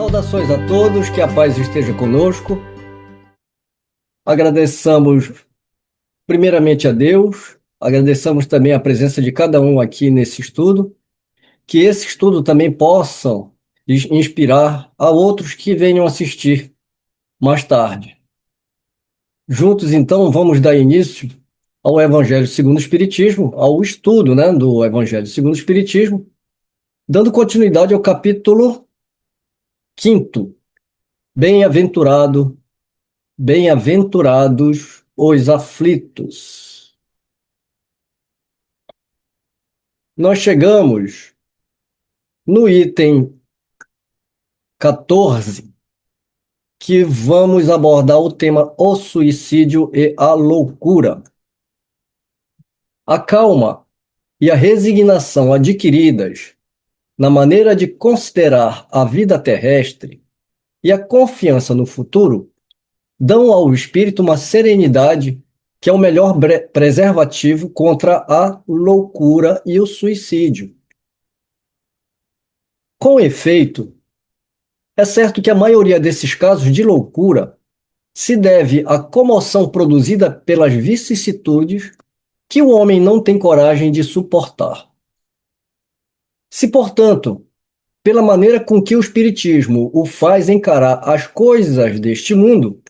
Saudações a todos, que a paz esteja conosco. Agradecemos primeiramente a Deus, agradecemos também a presença de cada um aqui nesse estudo, que esse estudo também possa inspirar a outros que venham assistir mais tarde. Juntos, então, vamos dar início ao Evangelho segundo o Espiritismo, ao estudo, do Evangelho segundo o Espiritismo, dando continuidade ao capítulo 5º, Bem-aventurados os aflitos. Nós chegamos no item 14, que vamos abordar o tema o suicídio e a loucura. A calma e a resignação adquiridas na maneira de considerar a vida terrestre e a confiança no futuro dão ao espírito uma serenidade que é o melhor preservativo contra a loucura e o suicídio. Com efeito, é certo que a maioria desses casos de loucura se deve à comoção produzida pelas vicissitudes que o homem não tem coragem de suportar. Se, portanto, pela maneira com que o Espiritismo o faz encarar as coisas deste mundo,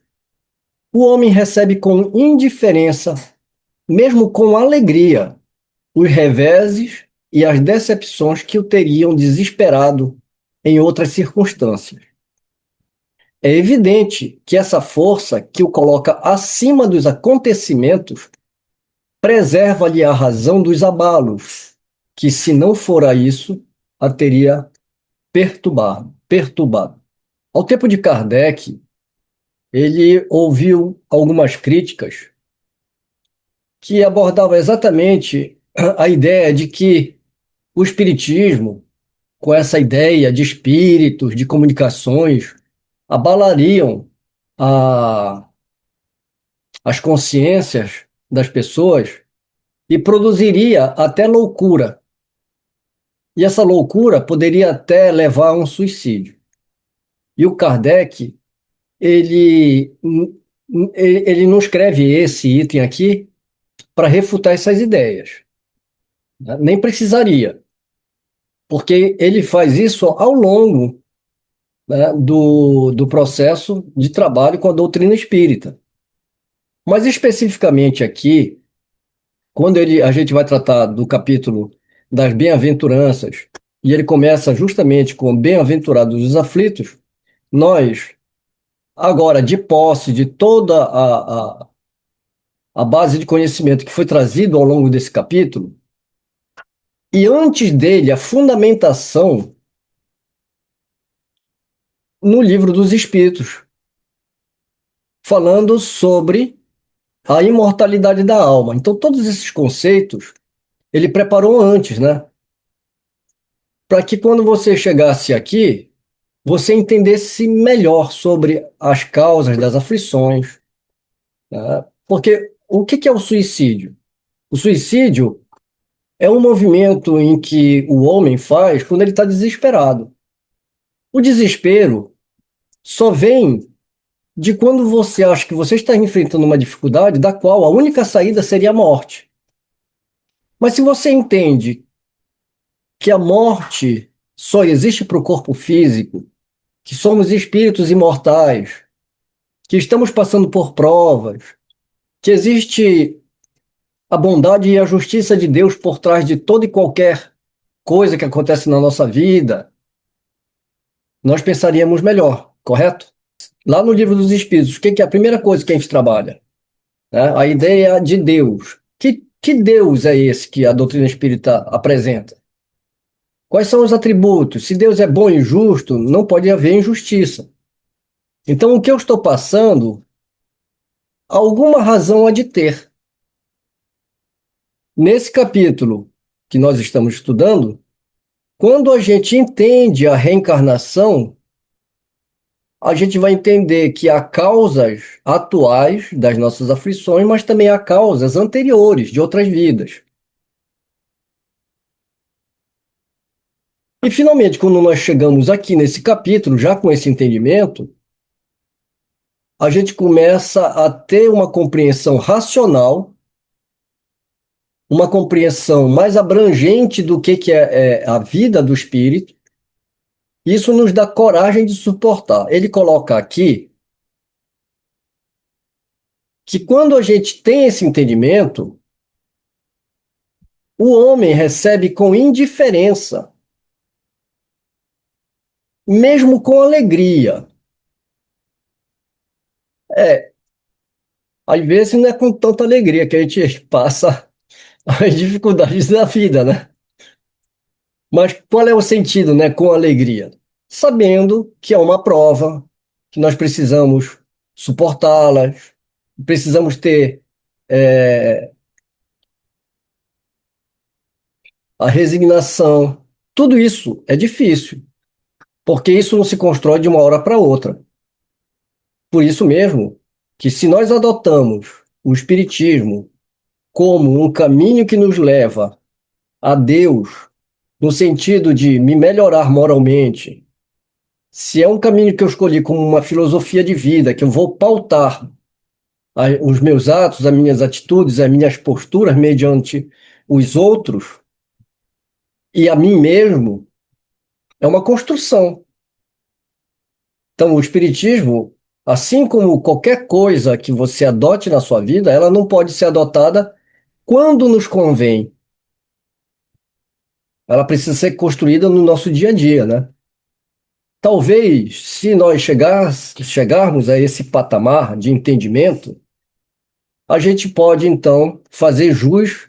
o homem recebe com indiferença, mesmo com alegria, os reveses e as decepções que o teriam desesperado em outras circunstâncias. É evidente que essa força que o coloca acima dos acontecimentos preserva-lhe a razão dos abalos, que, se não fora isso, a teria perturbado. Ao tempo de Kardec, ele ouviu algumas críticas que abordavam exatamente a ideia de que o espiritismo, com essa ideia de espíritos, de comunicações, abalariam as consciências das pessoas e produziria até loucura. E essa loucura poderia até levar a um suicídio. E o Kardec, ele não escreve esse item aqui para refutar essas ideias. Nem precisaria, porque ele faz isso ao longo, do processo de trabalho com a doutrina espírita. Mas especificamente aqui, quando a gente vai tratar do capítulo das bem-aventuranças, e ele começa justamente com bem-aventurados os aflitos, nós, agora, de posse de toda a base de conhecimento que foi trazido ao longo desse capítulo, e antes dele, a fundamentação no Livro dos Espíritos, falando sobre a imortalidade da alma. Então, todos esses conceitos, ele preparou antes, para que quando você chegasse aqui, você entendesse melhor sobre as causas das aflições, né? Porque o que é o suicídio? O suicídio é um movimento em que o homem faz quando ele está desesperado. O desespero só vem de quando você acha que você está enfrentando uma dificuldade da qual a única saída seria a morte. Mas se você entende que a morte só existe para o corpo físico, que somos espíritos imortais, que estamos passando por provas, que existe a bondade e a justiça de Deus por trás de toda e qualquer coisa que acontece na nossa vida, nós pensaríamos melhor, correto? Lá no Livro dos Espíritos, o que é a primeira coisa que a gente trabalha? A ideia de Deus. Que Deus é esse que a doutrina espírita apresenta? Quais são os atributos? Se Deus é bom e justo, não pode haver injustiça. Então, o que eu estou passando, alguma razão há de ter. Nesse capítulo que nós estamos estudando, quando a gente entende a reencarnação, a gente vai entender que há causas atuais das nossas aflições, mas também há causas anteriores de outras vidas. E, finalmente, quando nós chegamos aqui nesse capítulo, já com esse entendimento, a gente começa a ter uma compreensão racional, uma compreensão mais abrangente do que é a vida do espírito. Isso nos dá coragem de suportar. Ele coloca aqui que quando a gente tem esse entendimento, o homem recebe com indiferença, mesmo com alegria. É, às vezes não é com tanta alegria que a gente passa as dificuldades da vida, né? Mas qual é o sentido, né, com alegria? Sabendo que é uma prova, que nós precisamos suportá-las, precisamos ter é, a resignação. Tudo isso é difícil, porque isso não se constrói de uma hora para outra. Por isso mesmo que se nós adotamos o Espiritismo como um caminho que nos leva a Deus, no sentido de me melhorar moralmente, se é um caminho que eu escolhi como uma filosofia de vida, que eu vou pautar os meus atos, as minhas atitudes, as minhas posturas mediante os outros e a mim mesmo, é uma construção. Então, o Espiritismo, assim como qualquer coisa que você adote na sua vida, ela não pode ser adotada quando nos convém. Ela precisa ser construída no nosso dia a dia, né? Talvez, se nós chegarmos a esse patamar de entendimento, a gente pode, então, fazer jus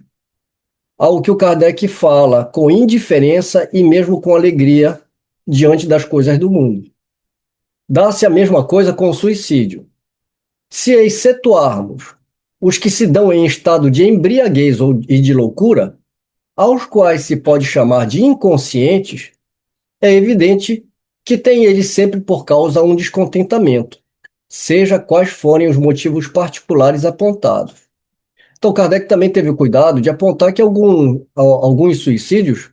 ao que o Kardec fala com indiferença e mesmo com alegria diante das coisas do mundo. Dá-se a mesma coisa com o suicídio. Se excetuarmos os que se dão em estado de embriaguez e de loucura, aos quais se pode chamar de inconscientes, é evidente que tem eles sempre por causa um descontentamento, seja quais forem os motivos particulares apontados. Então, Kardec também teve o cuidado de apontar que alguns suicídios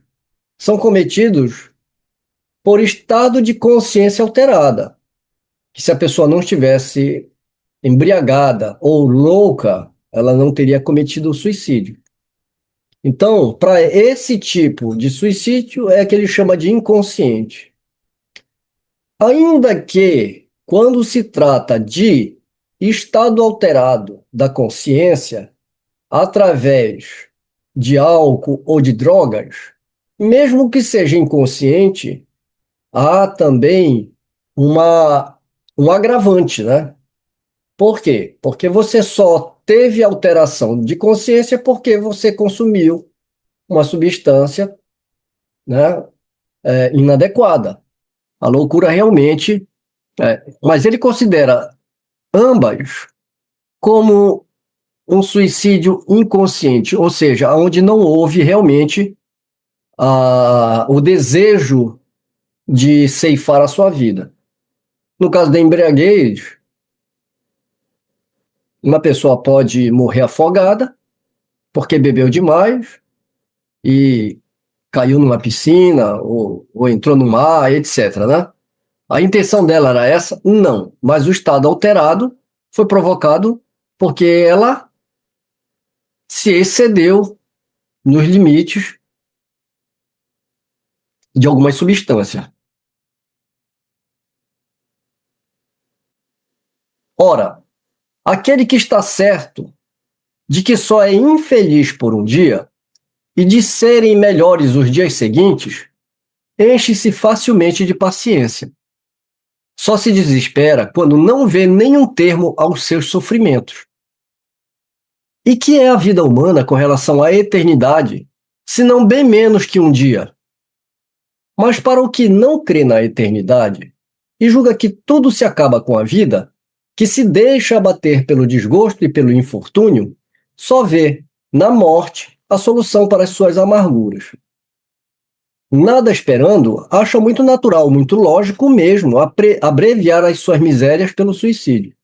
são cometidos por estado de consciência alterada, que se a pessoa não estivesse embriagada ou louca, ela não teria cometido o suicídio. Então, para esse tipo de suicídio é que ele chama de inconsciente. Ainda que, quando se trata de estado alterado da consciência, através de álcool ou de drogas, mesmo que seja inconsciente, há também um agravante, né? Por quê? Porque você só teve alteração de consciência porque você consumiu uma substância, né, inadequada. A loucura realmente. Mas ele considera ambas como um suicídio inconsciente, ou seja, onde não houve realmente o desejo de ceifar a sua vida. No caso da embriaguez, uma pessoa pode morrer afogada porque bebeu demais e caiu numa piscina ou entrou no mar, etc., né? A intenção dela era essa? Não. Mas o estado alterado foi provocado porque ela se excedeu nos limites de algumas substâncias. Ora, aquele que está certo de que só é infeliz por um dia e de serem melhores os dias seguintes, enche-se facilmente de paciência. Só se desespera quando não vê nenhum termo aos seus sofrimentos. E que é a vida humana com relação à eternidade, se não bem menos que um dia? Mas para o que não crê na eternidade e julga que tudo se acaba com a vida, que se deixa abater pelo desgosto e pelo infortúnio, só vê na morte a solução para as suas amarguras. Nada esperando, acha muito natural, muito lógico mesmo abreviar as suas misérias pelo suicídio.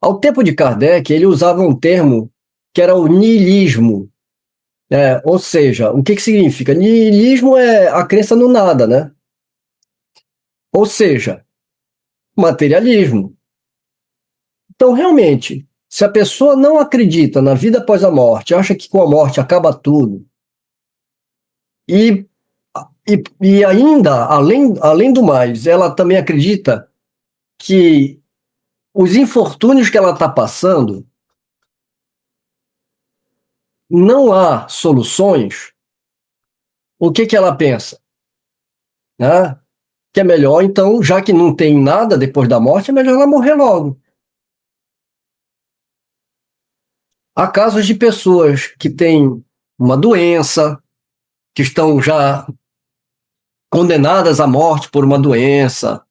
Ao tempo de Kardec, ele usava um termo que era o niilismo. Ou seja, o que significa? Niilismo é a crença no nada, né? Ou seja, materialismo. Então, realmente, se a pessoa não acredita na vida após a morte, acha que com a morte acaba tudo, e, e ainda, além do mais, ela também acredita que os infortúnios que ela está passando, não há soluções, o que ela pensa? Né? Que é melhor, então, já que não tem nada depois da morte, é melhor ela morrer logo. Há casos de pessoas que têm uma doença, que estão já condenadas à morte por uma doença,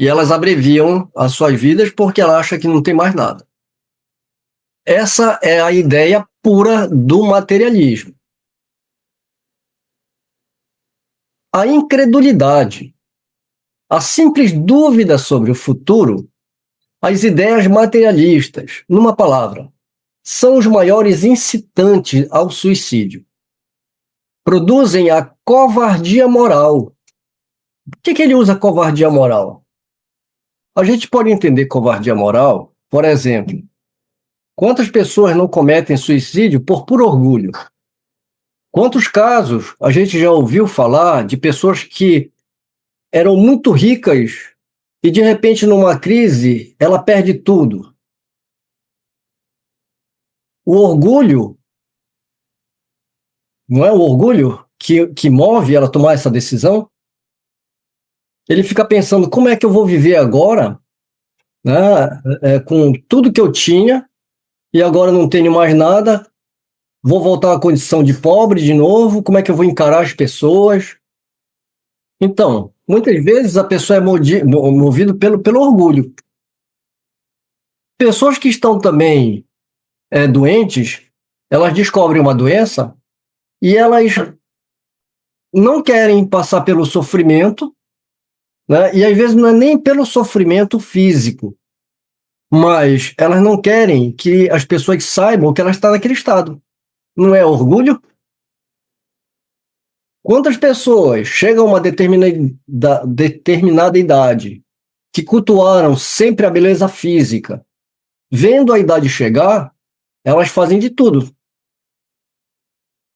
e elas abreviam as suas vidas porque ela acha que não tem mais nada. Essa é a ideia pura do materialismo. A incredulidade, a simples dúvida sobre o futuro, as ideias materialistas, numa palavra, são os maiores incitantes ao suicídio. Produzem a covardia moral. Por que ele usa covardia moral? A gente pode entender covardia moral, por exemplo, quantas pessoas não cometem suicídio por puro orgulho? Quantos casos a gente já ouviu falar de pessoas que eram muito ricas e de repente numa crise ela perde tudo? O orgulho, não é o orgulho que move ela a tomar essa decisão? Ele fica pensando, como é que eu vou viver agora, né, com tudo que eu tinha e agora não tenho mais nada, vou voltar à condição de pobre de novo, como é que eu vou encarar as pessoas? Então, muitas vezes a pessoa é movida pelo orgulho. Pessoas que estão também doentes, elas descobrem uma doença e elas não querem passar pelo sofrimento, né? E às vezes não é nem pelo sofrimento físico, mas elas não querem que as pessoas saibam que ela está naquele estado. Não é orgulho? Quantas pessoas chegam a uma determinada idade que cultuaram sempre a beleza física, vendo a idade chegar, elas fazem de tudo.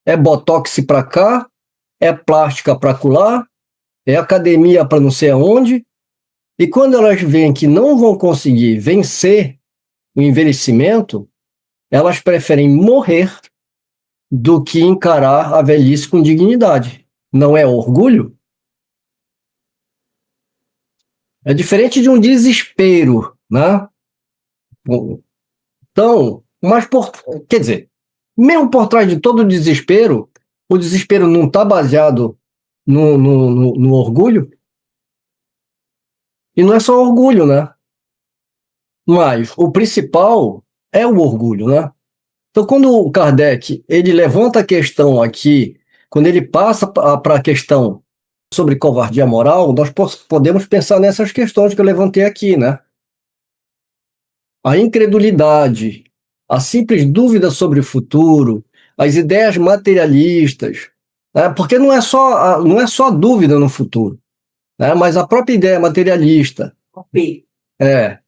É botox para cá, é plástica para colar, é academia para não sei aonde, e quando elas veem que não vão conseguir vencer o envelhecimento, elas preferem morrer do que encarar a velhice com dignidade. Não é orgulho? É diferente de um desespero, né? Então, quer dizer, mesmo por trás de todo o desespero não está baseado no orgulho, e não é só orgulho, né? Mas o principal é o orgulho, né? Então, quando o Kardec ele levanta a questão aqui, quando ele passa para a questão sobre covardia moral, nós podemos pensar nessas questões que eu levantei aqui, né? A incredulidade, a simples dúvida sobre o futuro, as ideias materialistas, né? Porque não é só dúvida no futuro, né? Mas a própria ideia materialista. É,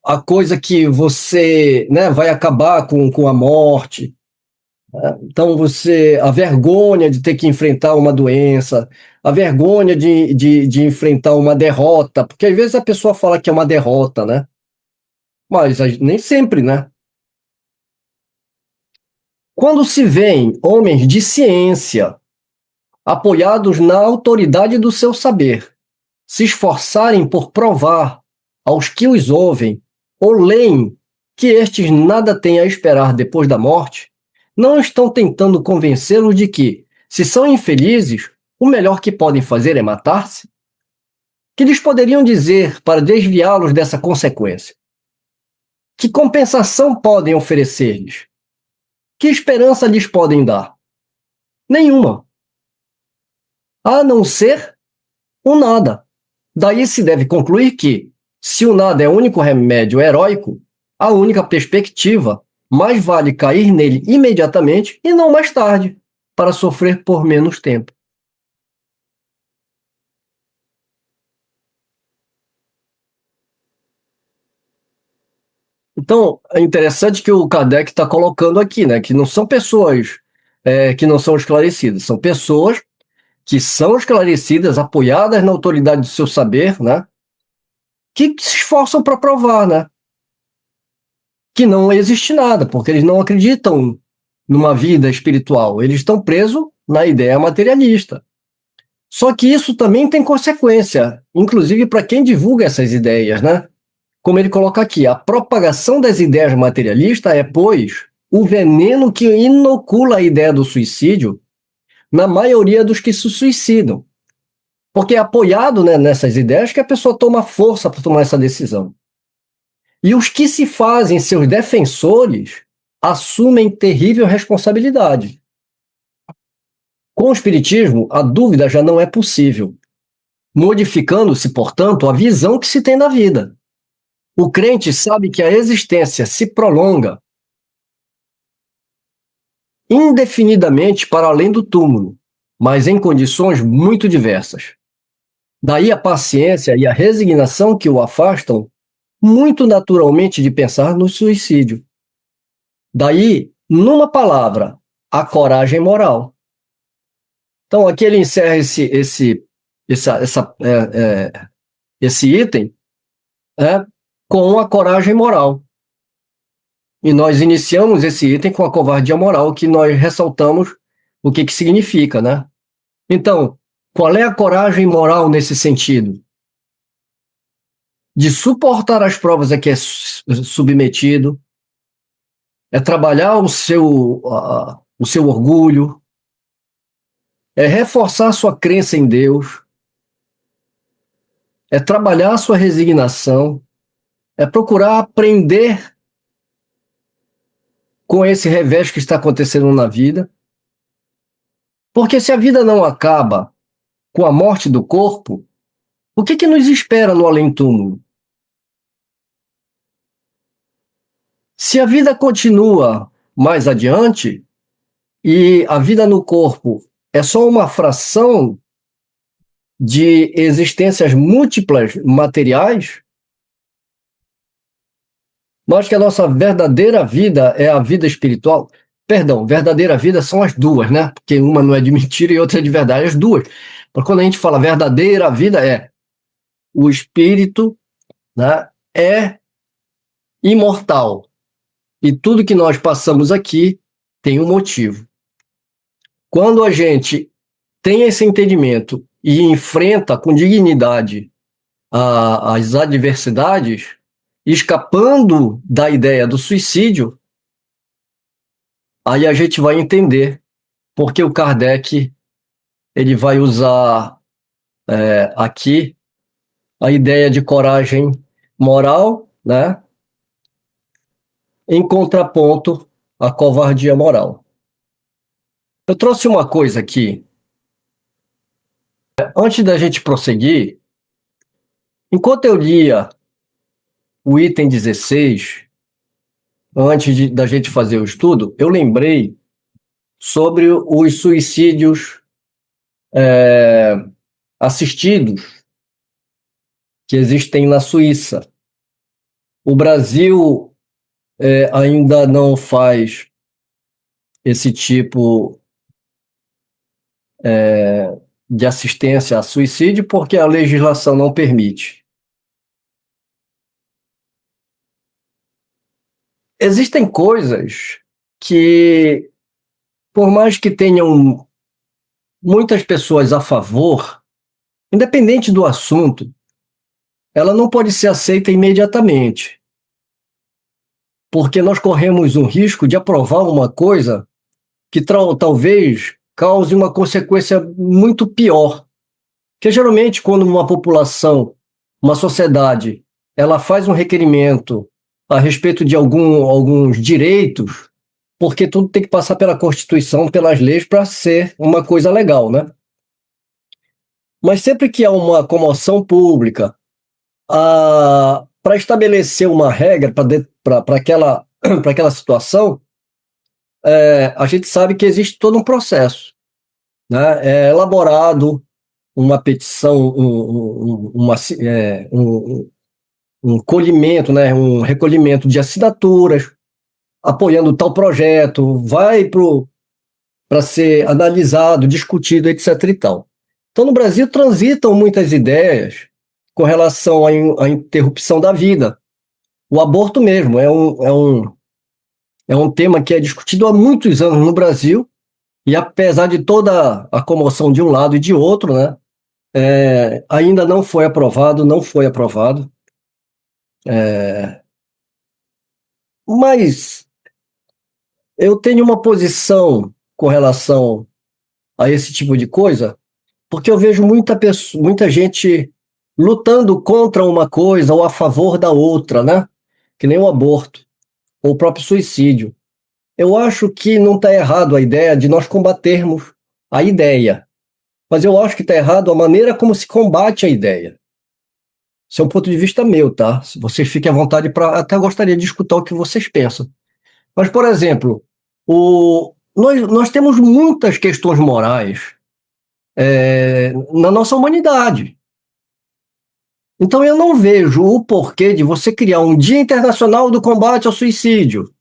a coisa que você, né, vai acabar com a morte. Né? Então, a vergonha de ter que enfrentar uma doença, a vergonha de enfrentar uma derrota, porque às vezes a pessoa fala que é uma derrota, né? Mas nem sempre, né? Quando se vêem homens de ciência, apoiados na autoridade do seu saber, se esforçarem por provar aos que os ouvem ou leem que estes nada têm a esperar depois da morte, não estão tentando convencê-los de que, se são infelizes, o melhor que podem fazer é matar-se? Que lhes poderiam dizer para desviá-los dessa consequência? Que compensação podem oferecer-lhes? Que esperança lhes podem dar? Nenhuma. A não ser o nada. Daí se deve concluir que, se o nada é o único remédio heróico, a única perspectiva mais vale cair nele imediatamente e não mais tarde, para sofrer por menos tempo. Então, é interessante que o Kardec está colocando aqui, né, que não são pessoas que não são esclarecidas, são pessoas que são esclarecidas, apoiadas na autoridade do seu saber, né, que se esforçam para provar, né, que não existe nada, porque eles não acreditam numa vida espiritual, eles estão presos na ideia materialista. Só que isso também tem consequência, inclusive para quem divulga essas ideias, né? Como ele coloca aqui, a propagação das ideias materialistas é, pois, o veneno que inocula a ideia do suicídio na maioria dos que se suicidam. Porque é apoiado, né, nessas ideias que a pessoa toma força para tomar essa decisão. E os que se fazem seus defensores assumem terrível responsabilidade. Com o Espiritismo, a dúvida já não é possível, modificando-se, portanto, a visão que se tem da vida. O crente sabe que a existência se prolonga indefinidamente para além do túmulo, mas em condições muito diversas. Daí a paciência e a resignação que o afastam muito naturalmente de pensar no suicídio. Daí, numa palavra, a coragem moral. Então, aqui ele encerra esse item, né, com a coragem moral. E nós iniciamos esse item com a covardia moral, que nós ressaltamos o que significa, né? Então, qual é a coragem moral nesse sentido? De suportar as provas a que é submetido, é trabalhar o seu orgulho, é reforçar sua crença em Deus, é trabalhar a sua resignação, é procurar aprender com esse revés que está acontecendo na vida. Porque se a vida não acaba com a morte do corpo, o que nos espera no além-túmulo? Se a vida continua mais adiante e a vida no corpo é só uma fração de existências múltiplas materiais, mas que a nossa verdadeira vida é a vida espiritual. Perdão, verdadeira vida são as duas, né? Porque uma não é de mentira e outra é de verdade, as duas. Porque quando a gente fala verdadeira vida é o espírito, né, é imortal. E tudo que nós passamos aqui tem um motivo. Quando a gente tem esse entendimento e enfrenta com dignidade as adversidades, escapando da ideia do suicídio, aí a gente vai entender porque o Kardec ele vai usar aqui a ideia de coragem moral, né, em contraponto à covardia moral. Eu trouxe uma coisa aqui. Antes da gente prosseguir, enquanto eu lia o item 16, da gente fazer o estudo, eu lembrei sobre os suicídios assistidos que existem na Suíça. O Brasil ainda não faz esse tipo de assistência a suicídio porque a legislação não permite. Existem coisas que, por mais que tenham muitas pessoas a favor, independente do assunto, ela não pode ser aceita imediatamente, porque nós corremos um risco de aprovar uma coisa que talvez cause uma consequência muito pior. Que geralmente quando uma população, uma sociedade, ela faz um requerimento a respeito de alguns direitos, porque tudo tem que passar pela Constituição, pelas leis, para ser uma coisa legal, né? Mas sempre que há uma comoção pública, para estabelecer uma regra para para aquela situação, a gente sabe que existe todo um processo, né? É elaborado uma petição, um colhimento, né? Um recolhimento de assinaturas, apoiando tal projeto, vai para ser analisado, discutido, etc. e tal. Então, no Brasil, transitam muitas ideias com relação à interrupção da vida. O aborto mesmo é um tema que é discutido há muitos anos no Brasil, e apesar de toda a comoção de um lado e de outro, né, ainda não foi aprovado, não foi aprovado. Mas eu tenho uma posição com relação a esse tipo de coisa, porque eu vejo muita gente lutando contra uma coisa ou a favor da outra, né? Que nem o aborto, ou o próprio suicídio. Eu acho que não está errado a ideia de nós combatermos a ideia, mas eu acho que está errado a maneira como se combate a ideia. Esse é um ponto de vista meu, tá? Se vocês fiquem à vontade para... Até gostaria de escutar o que vocês pensam. Mas, por exemplo, nós temos muitas questões morais na nossa humanidade. Então, eu não vejo o porquê de você criar um Dia Internacional do Combate ao Suicídio.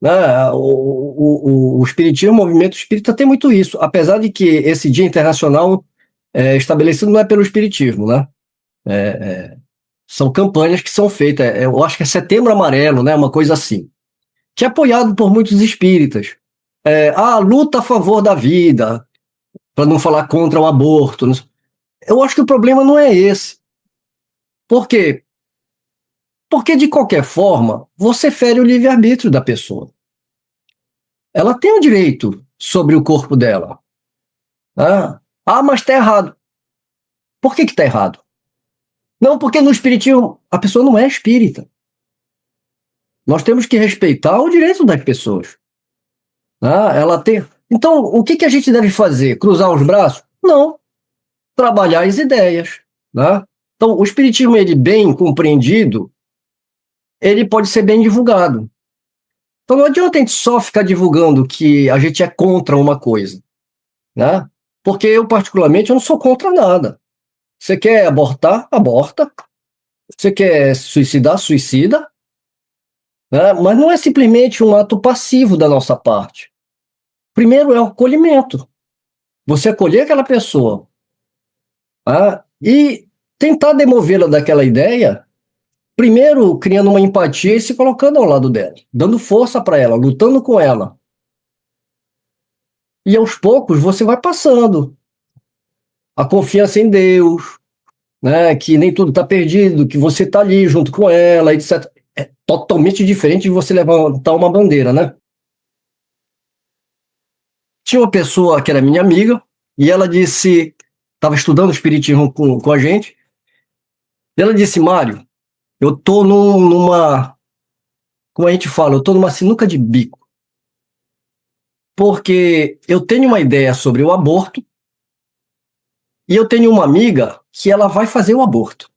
Né? O espiritismo, o movimento espírita tem muito isso, apesar de que esse Dia Internacional estabelecido não é pelo espiritismo, né? São campanhas que são feitas, eu acho que é Setembro Amarelo, né? Uma coisa assim, que é apoiado por muitos espíritas. A luta a favor da vida, para não falar contra o aborto. Eu acho que o problema não é esse. Por quê? Porque, de qualquer forma, você fere o livre-arbítrio da pessoa. Ela tem o direito sobre o corpo dela. Mas está errado. Por que está errado? Não, porque no espiritismo a pessoa não é espírita. Nós temos que respeitar o direito das pessoas. Ela tem. Então, o que a gente deve fazer? Cruzar os braços? Não. Trabalhar as ideias. Né? Então, o espiritismo, ele bem compreendido, ele pode ser bem divulgado. Então, não adianta a gente só ficar divulgando que a gente é contra uma coisa. Né? Porque eu, particularmente, eu não sou contra nada. Você quer abortar? Aborta. Você quer suicidar? Suicida. Né? Mas não é simplesmente um ato passivo da nossa parte. Primeiro é o acolhimento. Você acolher aquela pessoa e tentar demovê-la daquela ideia, primeiro criando uma empatia e se colocando ao lado dela, dando força para ela, lutando com ela. E aos poucos você vai passando a confiança em Deus, né, que nem tudo está perdido, que você está ali junto com ela, etc. É totalmente diferente de você levantar uma bandeira, né? Tinha uma pessoa que era minha amiga, e ela disse, estava estudando espiritismo com a gente, e ela disse: Mário, eu tô numa, como a gente fala, eu tô numa sinuca de bico, porque eu tenho uma ideia sobre o aborto, e eu tenho uma amiga que ela vai fazer o aborto.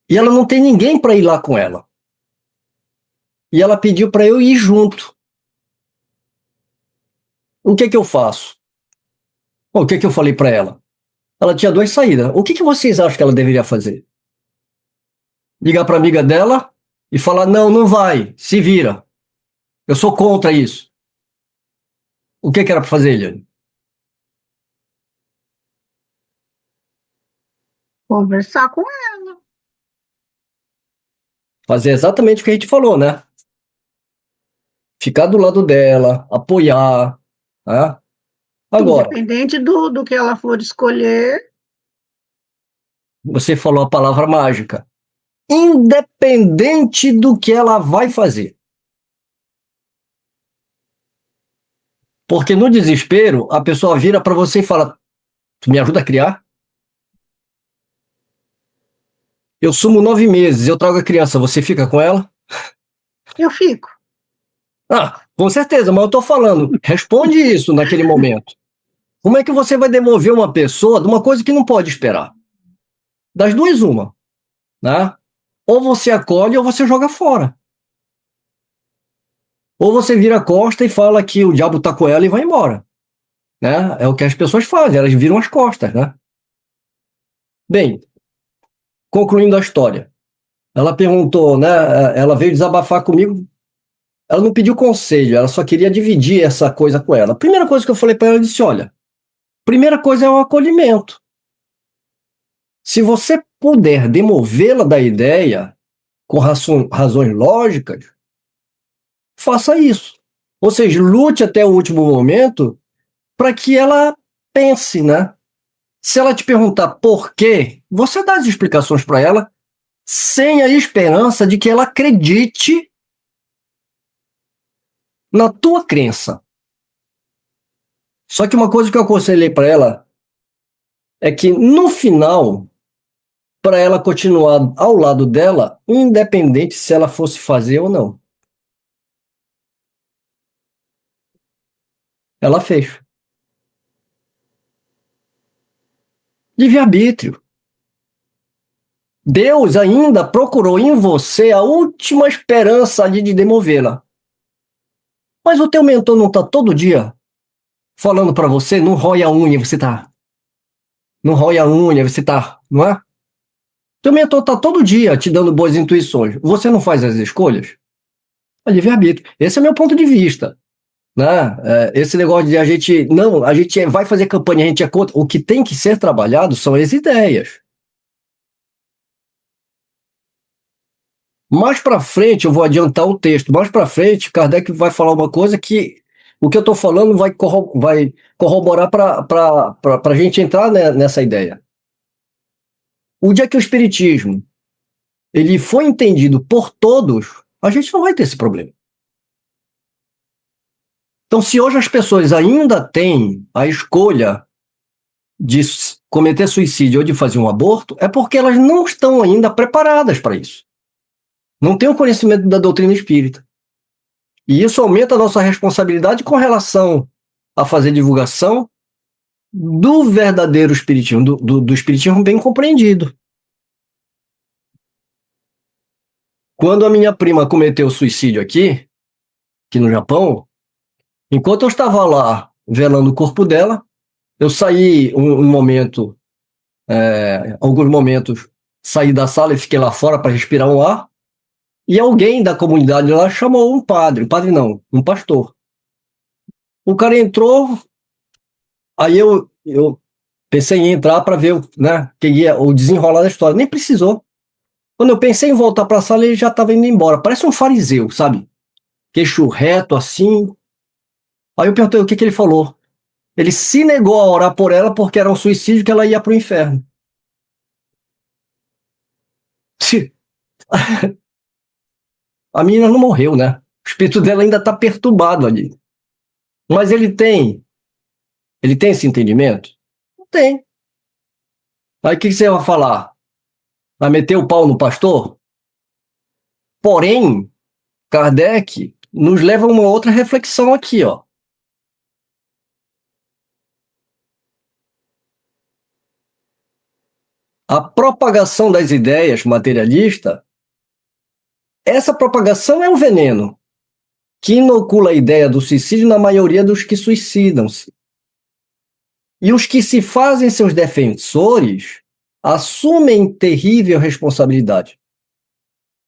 E ela não tem ninguém para ir lá com ela. E ela pediu para eu ir junto. O que eu faço? O que eu falei para ela? Ela tinha duas saídas. O que vocês acham que ela deveria fazer? Ligar para a amiga dela e falar: não, não vai, se vira. Eu sou contra isso. O que era para fazer, Eliane? Conversar com ela. Fazer exatamente o que a gente falou, né? Ficar do lado dela, apoiar. Né? Agora, Independente do que ela for escolher. você falou a palavra mágica. Independente do que ela vai fazer. Porque no desespero, a pessoa vira para você e fala: tu me ajuda a criar? Eu sumo 9 meses, eu trago a criança, você fica com ela? Eu fico. Com certeza, mas eu estou falando, responde isso naquele momento. Como é que você vai demover uma pessoa de uma coisa que não pode esperar? Das duas, uma. Né? Ou você acolhe ou você joga fora. Ou você vira a costa e fala que o diabo está com ela e vai embora, né? É o que as pessoas fazem, elas viram as costas, né? Bem, concluindo a história. Ela perguntou, né? Ela veio desabafar comigo. Ela não pediu conselho, ela só queria dividir essa coisa com ela. A primeira coisa que eu falei para ela, eu disse: olha, primeira coisa é o acolhimento. Se você puder demovê-la da ideia com razões lógicas, faça isso. Ou seja, lute até o último momento para que ela pense, né? Se ela te perguntar por quê, você dá as explicações para ela sem a esperança de que ela acredite na tua crença. Só que uma coisa que eu aconselhei para ela é que no final, para ela continuar ao lado dela, independente se ela fosse fazer ou não. Ela fez. Livre-arbítrio. Deus ainda procurou em você a última esperança ali de demovê-la. Mas o teu mentor não está todo dia falando para você, não rói a unha, você tá. Não rói a unha, você tá, não é? Teu mentor está todo dia te dando boas intuições. Você não faz as escolhas? É livre-arbítrio. Esse é meu ponto de vista. Né? Esse negócio de a gente. Não, a gente vai fazer campanha, a gente é contra. O que tem que ser trabalhado são as ideias. Mais para frente, eu vou adiantar o texto. Mais para frente, Kardec vai falar uma coisa que o que eu estou falando vai corroborar para a gente entrar nessa ideia. O dia que o Espiritismo ele foi entendido por todos, a gente não vai ter esse problema. Então, se hoje as pessoas ainda têm a escolha de cometer suicídio ou de fazer um aborto, é porque elas não estão ainda preparadas para isso. Não têm o conhecimento da doutrina espírita. E isso aumenta a nossa responsabilidade com relação a fazer divulgação do verdadeiro espiritismo, do espiritismo bem compreendido. Quando a minha prima cometeu suicídio aqui no Japão, enquanto eu estava lá velando o corpo dela, eu saí um momento, alguns momentos, saí da sala e fiquei lá fora para respirar um ar, e alguém da comunidade lá chamou um padre não, um pastor. O cara entrou, aí eu pensei em entrar para ver, né, que ia o desenrolar da história. Nem precisou. Quando eu pensei em voltar para a sala, ele já estava indo embora. Parece um fariseu, sabe? Queixo reto, assim. Aí eu perguntei o que ele falou. Ele se negou a orar por ela porque era um suicídio que ela ia para o inferno. A menina não morreu, né? O espírito dela ainda está perturbado ali. Mas ele tem esse entendimento? Não tem. Aí o que você vai falar? Vai meter o pau no pastor? Porém, Kardec nos leva a uma outra reflexão aqui, ó. A propagação das ideias materialistas, essa propagação é um veneno que inocula a ideia do suicídio na maioria dos que suicidam-se. E os que se fazem seus defensores assumem terrível responsabilidade.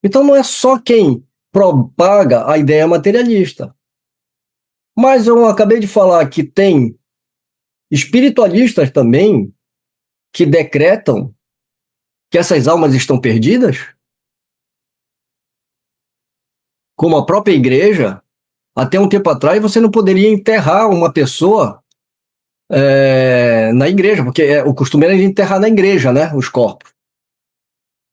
Então não é só quem propaga a ideia materialista. Mas eu acabei de falar que tem espiritualistas também que decretam que essas almas estão perdidas, como a própria igreja. Até um tempo atrás você não poderia enterrar uma pessoa na igreja, porque o costume era de enterrar na igreja, né, os corpos.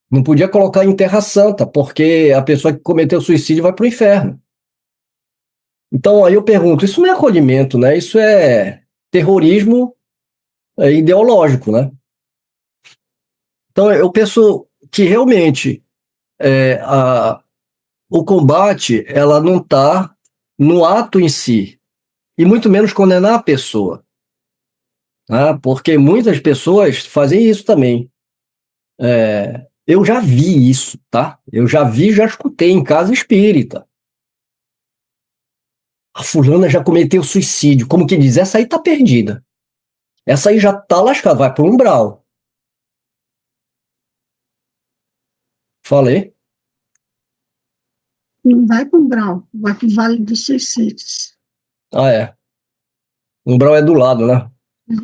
Não podia colocar em terra santa, porque a pessoa que cometeu suicídio vai para o inferno. Então aí eu pergunto, isso não é acolhimento, né? Isso é terrorismo ideológico, né? Então eu penso que realmente o combate ela não está no ato em si, e muito menos condenar a pessoa, né? Porque muitas pessoas fazem isso também. Eu já vi isso, tá? Eu já escutei em casa espírita. a fulana já cometeu suicídio. Como que diz? Essa aí tá perdida. Essa aí já tá lascada, vai pro umbral. Falei? Não vai para o Umbral, vai para o Vale dos Suicídios. Ah, é. O umbral é do lado, né? É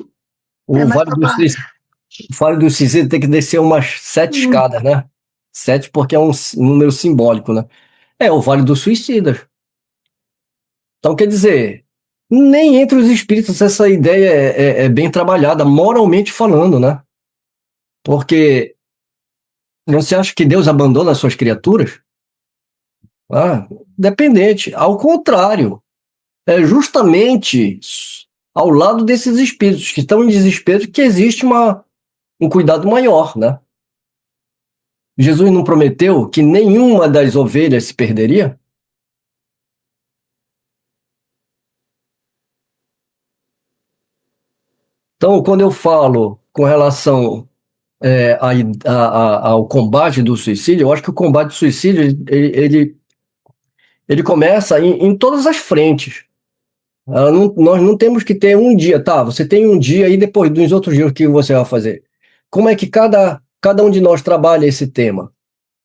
O mais Vale para do Suicídio, baixo. o Vale do Suicídio tem que descer umas 7 Hum, escadas, né? 7 porque é um número simbólico, né? É o Vale dos Suicidas. Então, quer dizer, nem entre os espíritos essa ideia é bem trabalhada, moralmente falando, né? Porque você acha que Deus abandona as suas criaturas? Ah, dependente. Ao contrário, é justamente ao lado desses espíritos que estão em desespero que existe um cuidado maior, né? Jesus não prometeu que nenhuma das ovelhas se perderia? Então, quando eu falo com relação ao combate do suicídio, eu acho que o combate do suicídio ele começa em todas as frentes. Nós não temos que ter um dia, tá? Você tem um dia e depois dos outros dias o que você vai fazer? Como é que cada um de nós trabalha esse tema?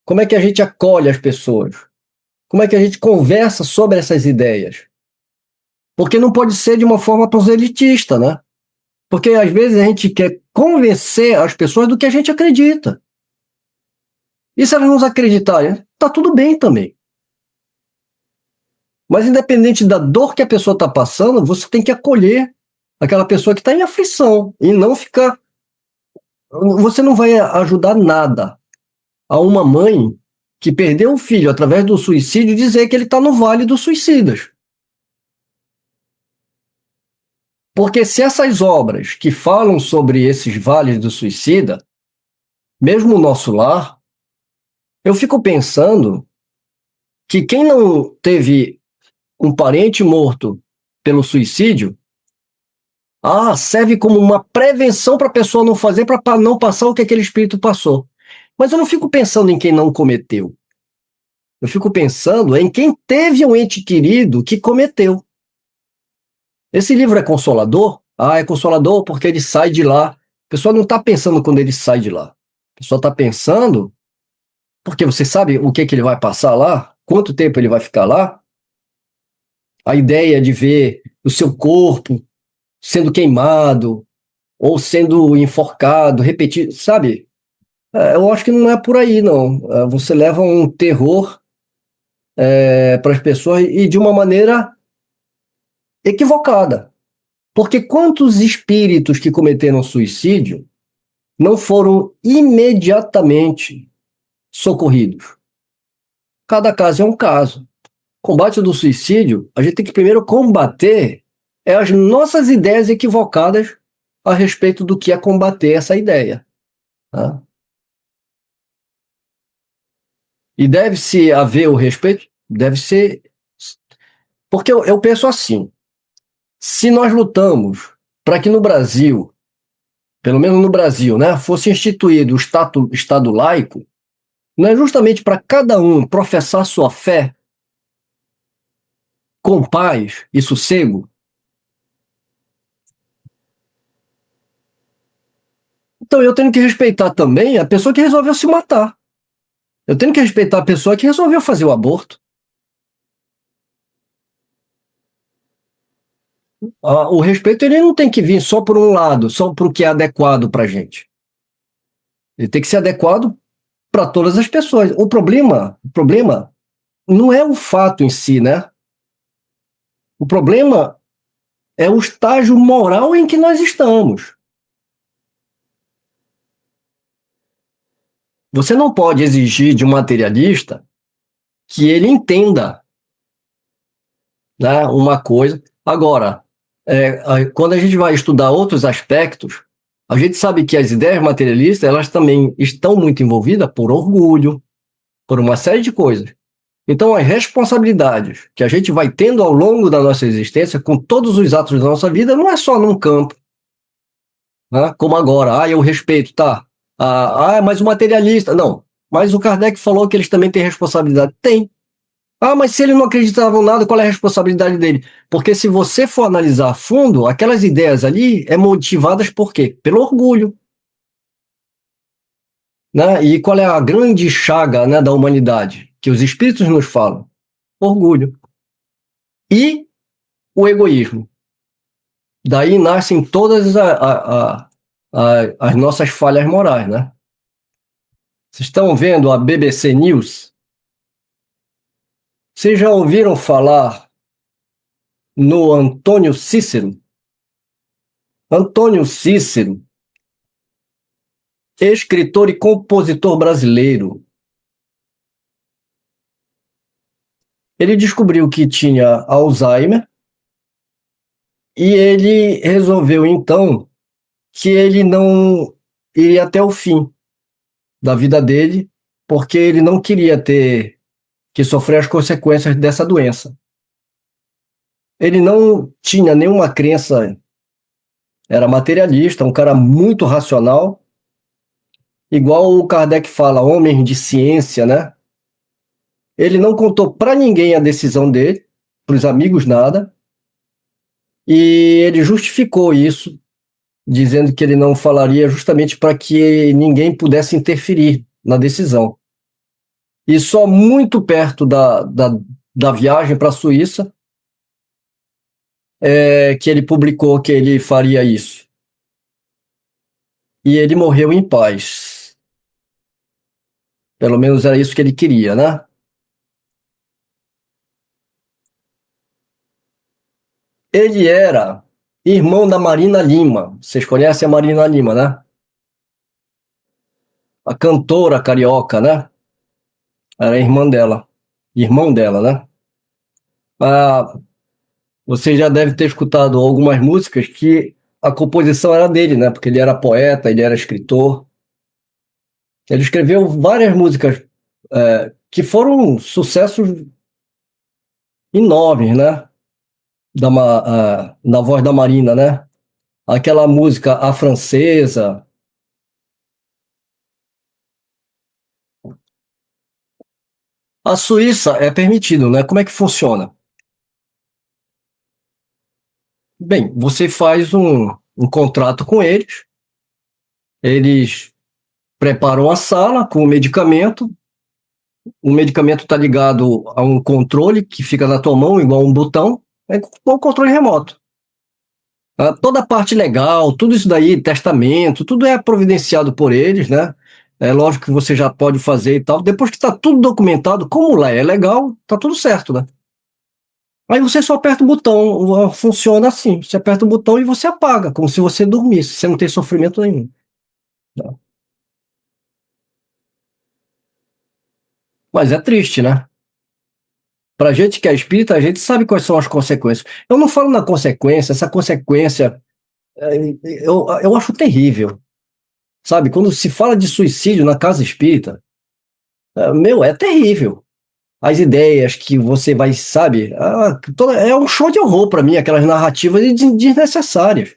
Como é que a gente acolhe as pessoas? Como é que a gente conversa sobre essas ideias? Porque não pode ser de uma forma proselitista, né? Porque às vezes a gente quer convencer as pessoas do que a gente acredita. E se elas não acreditarem, tá tudo bem também. Mas independente da dor que a pessoa está passando, você tem que acolher aquela pessoa que está em aflição e não ficar. Você não vai ajudar nada a uma mãe que perdeu um filho através do suicídio dizer que ele está no vale dos suicidas. Porque se essas obras que falam sobre esses vales do suicida, mesmo o Nosso Lar, eu fico pensando que quem não teve um parente morto pelo suicídio, serve como uma prevenção para a pessoa não fazer, para não passar o que aquele espírito passou. Mas eu não fico pensando em quem não cometeu. Eu fico pensando em quem teve um ente querido que cometeu. Esse livro é consolador? É consolador porque ele sai de lá. A pessoa não está pensando quando ele sai de lá. A pessoa está pensando porque você sabe o que ele vai passar lá? Quanto tempo ele vai ficar lá? A ideia de ver o seu corpo sendo queimado ou sendo enforcado, repetido, sabe? Eu acho que não é por aí, não. Você leva um terror para as pessoas e de uma maneira equivocada. Porque quantos espíritos que cometeram suicídio não foram imediatamente socorridos? Cada caso é um caso. Combate do suicídio, a gente tem que primeiro combater as nossas ideias equivocadas a respeito do que é combater essa ideia. Tá? E deve-se haver o respeito? Deve ser. Porque eu penso assim: se nós lutamos para que no Brasil, pelo menos no Brasil, né, fosse instituído o Estado laico, não é justamente para cada um professar sua fé com paz e sossego? Então eu tenho que respeitar também a pessoa que resolveu se matar. Eu tenho que respeitar a pessoa que resolveu fazer o aborto. O respeito ele não tem que vir só por um lado, só para o que é adequado para a gente. Ele tem que ser adequado para todas as pessoas. O problema não é o fato em si, né? O problema é o estágio moral em que nós estamos. Você não pode exigir de um materialista que ele entenda, né, uma coisa. Agora, quando a gente vai estudar outros aspectos, a gente sabe que as ideias materialistas elas também estão muito envolvidas por orgulho, por uma série de coisas. Então, as responsabilidades que a gente vai tendo ao longo da nossa existência, com todos os atos da nossa vida, não é só num campo, né? Como agora, eu respeito, tá? Mas o materialista, não. Mas o Kardec falou que eles também têm responsabilidade. Tem. Ah, mas se ele não acreditava em nada, qual é a responsabilidade dele? Porque se você for analisar a fundo, aquelas ideias ali é motivadas por quê? Pelo orgulho, né? E qual é a grande chaga, né, da humanidade? Que os espíritos nos falam? Orgulho. E o egoísmo. Daí nascem todas as nossas falhas morais, né? Vocês estão vendo a BBC News? Vocês já ouviram falar no Antônio Cícero? Antônio Cícero, escritor e compositor brasileiro. Ele descobriu que tinha Alzheimer e ele resolveu então que ele não iria até o fim da vida dele, porque ele não queria ter que sofrer as consequências dessa doença. Ele não tinha nenhuma crença, era materialista, um cara muito racional, igual o Kardec fala, homem de ciência, né? Ele não contou para ninguém a decisão dele, para os amigos nada, e ele justificou isso, dizendo que ele não falaria justamente para que ninguém pudesse interferir na decisão. E só muito perto da viagem para a Suíça que ele publicou que ele faria isso. E ele morreu em paz. Pelo menos era isso que ele queria, né? Ele era irmão da Marina Lima. Vocês conhecem a Marina Lima, né? A cantora carioca, né? Era irmã dela. Irmão dela, né? Ah, você já deve ter escutado algumas músicas que a composição era dele, né? Porque ele era poeta, ele era escritor. Ele escreveu várias músicas que foram sucessos enormes, né? Na voz da Marina, né? Aquela música A Francesa. A Suíça é permitido, né? Como é que funciona? Bem, você faz um contrato com eles, eles preparam a sala com o medicamento está ligado a um controle que fica na tua mão, igual um botão, é um controle remoto. Toda a parte legal, tudo isso daí, testamento, tudo é providenciado por eles, né? É lógico que você já pode fazer e tal. Depois que está tudo documentado, como lá é legal, tá tudo certo, né? Aí você só aperta o botão, funciona assim. Você aperta o botão e você apaga, como se você dormisse, você não tem sofrimento nenhum. Tá? Mas é triste, né? Pra gente que é espírita, a gente sabe quais são as consequências. Eu não falo na consequência, essa consequência eu acho terrível. Sabe? Quando se fala de suicídio na casa espírita, meu, é terrível. As ideias que você vai, sabe? É um show de horror para mim, aquelas narrativas desnecessárias,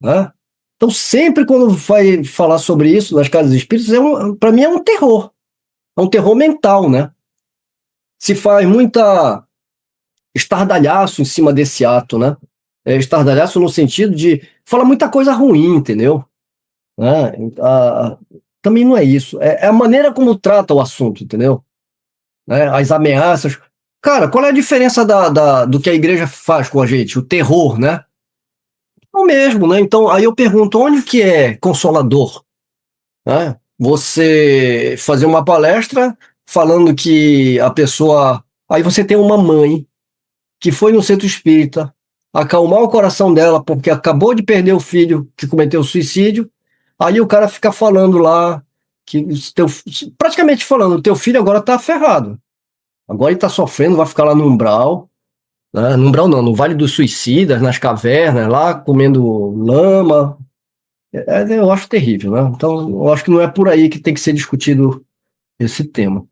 né? Então, sempre quando vai falar sobre isso nas casas espíritas, para mim é um terror mental, né? Se faz muita estardalhaço em cima desse ato, né? Estardalhaço no sentido de fala muita coisa ruim, entendeu? Né? Também não é isso. É a maneira como trata o assunto, entendeu? Né? As ameaças. Cara, qual é a diferença do que a igreja faz com a gente? O terror, né? O mesmo, né? Então, aí eu pergunto, onde que é consolador? Né? Você fazer uma palestra falando que a pessoa... Aí você tem uma mãe que foi no centro espírita acalmar o coração dela porque acabou de perder o filho que cometeu suicídio. Aí o cara fica falando lá que praticamente falando, teu filho agora tá ferrado. Agora ele tá sofrendo, vai ficar lá no umbral, né? No umbral não, no Vale dos Suicidas, nas cavernas, lá comendo lama. Eu acho terrível, né? Então, eu acho que não é por aí que tem que ser discutido esse tema.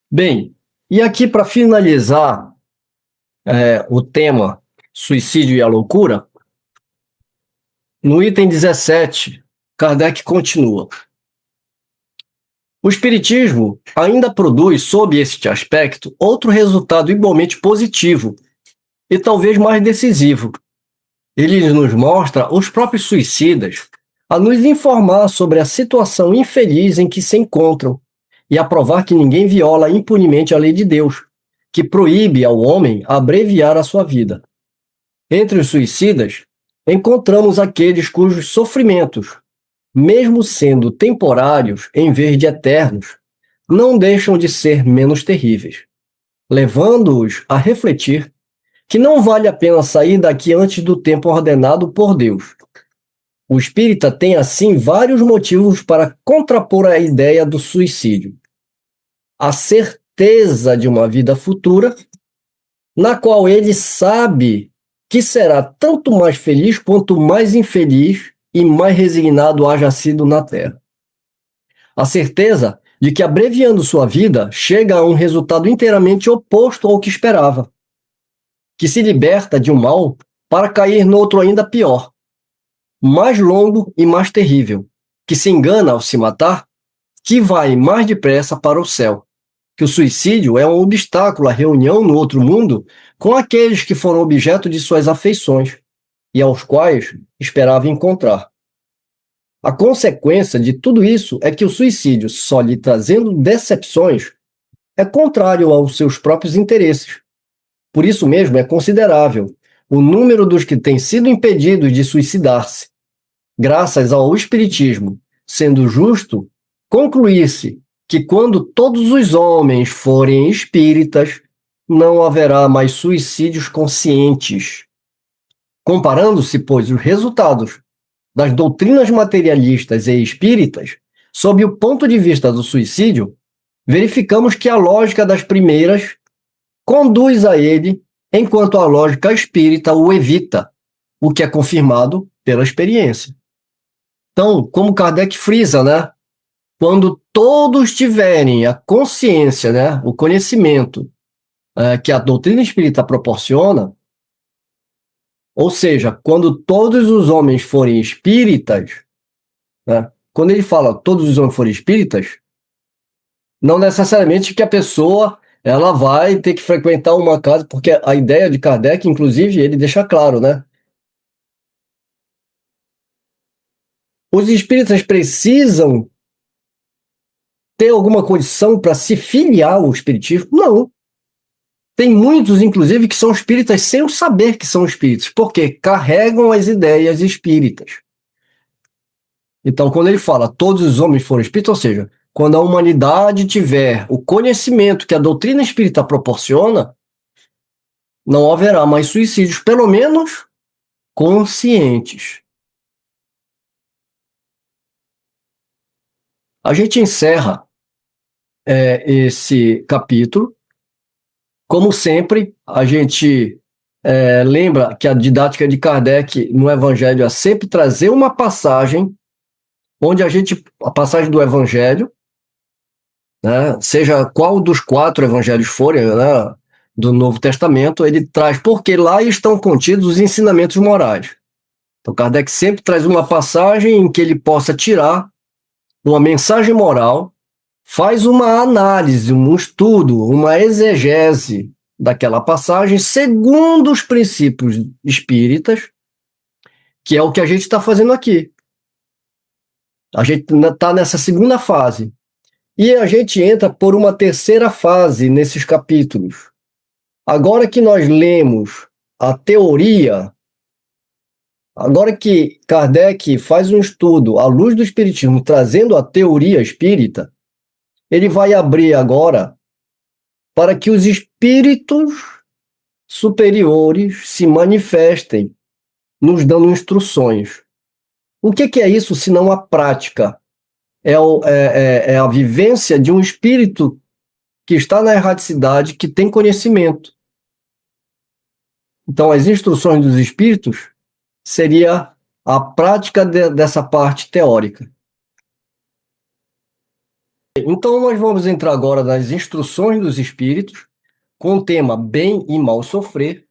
Bem, e aqui para finalizar o tema suicídio e a loucura, no item 17, Kardec continua. O Espiritismo ainda produz, sob este aspecto, outro resultado igualmente positivo e talvez mais decisivo. Ele nos mostra os próprios suicidas a nos informar sobre a situação infeliz em que se encontram e a provar que ninguém viola impunemente a lei de Deus, que proíbe ao homem abreviar a sua vida. Entre os suicidas, encontramos aqueles cujos sofrimentos, mesmo sendo temporários em vez de eternos, não deixam de ser menos terríveis, levando-os a refletir que não vale a pena sair daqui antes do tempo ordenado por Deus. O espírita tem, assim, vários motivos para contrapor a ideia do suicídio. A certeza de uma vida futura, na qual ele sabe que será tanto mais feliz quanto mais infeliz e mais resignado haja sido na Terra. A certeza de que, abreviando sua vida, chega a um resultado inteiramente oposto ao que esperava, que se liberta de um mal para cair no outro ainda pior, mais longo e mais terrível, que se engana ao se matar, que vai mais depressa para o céu, que o suicídio é um obstáculo à reunião no outro mundo com aqueles que foram objeto de suas afeições e aos quais esperava encontrar. A consequência de tudo isso é que o suicídio, só lhe trazendo decepções, é contrário aos seus próprios interesses. Por isso mesmo é considerável o número dos que têm sido impedidos de suicidar-se. Graças ao Espiritismo, sendo justo concluir-se que quando todos os homens forem espíritas, não haverá mais suicídios conscientes. Comparando-se, pois, os resultados das doutrinas materialistas e espíritas, sob o ponto de vista do suicídio, verificamos que a lógica das primeiras conduz a ele, enquanto a lógica espírita o evita, o que é confirmado pela experiência. Então, como Kardec frisa, né? Quando todos tiverem a consciência, né, o conhecimento que a doutrina espírita proporciona, ou seja, quando todos os homens forem espíritas, né, quando ele fala todos os homens forem espíritas, não necessariamente que a pessoa ela vai ter que frequentar uma casa, porque a ideia de Kardec, inclusive, ele deixa claro, né? Os espíritas precisam ter alguma condição para se filiar ao espiritismo? Não. Tem muitos, inclusive, que são espíritas sem o saber que são espíritas, porque carregam as ideias espíritas. Então, quando ele fala todos os homens foram espíritas, ou seja, quando a humanidade tiver o conhecimento que a doutrina espírita proporciona, não haverá mais suicídios, pelo menos conscientes. A gente encerra esse capítulo. Como sempre, a gente lembra que a didática de Kardec no Evangelho é sempre trazer uma passagem onde a passagem do Evangelho, né, seja qual dos 4 evangelhos forem, né, do Novo Testamento, ele traz, porque lá estão contidos os ensinamentos morais. Então, Kardec sempre traz uma passagem em que ele possa tirar uma mensagem moral, faz uma análise, um estudo, uma exegese daquela passagem segundo os princípios espíritas, que é o que a gente está fazendo aqui. A gente está nessa segunda fase. E a gente entra por uma terceira fase nesses capítulos. Agora que nós lemos a teoria, agora que Kardec faz um estudo à luz do Espiritismo, trazendo a teoria espírita, ele vai abrir agora para que os espíritos superiores se manifestem, nos dando instruções. O que é isso, senão a prática? É a vivência de um espírito que está na erraticidade, que tem conhecimento. Então, as instruções dos espíritos seria a prática dessa parte teórica. Então, nós vamos entrar agora nas instruções dos espíritos, com o tema bem e mal sofrer,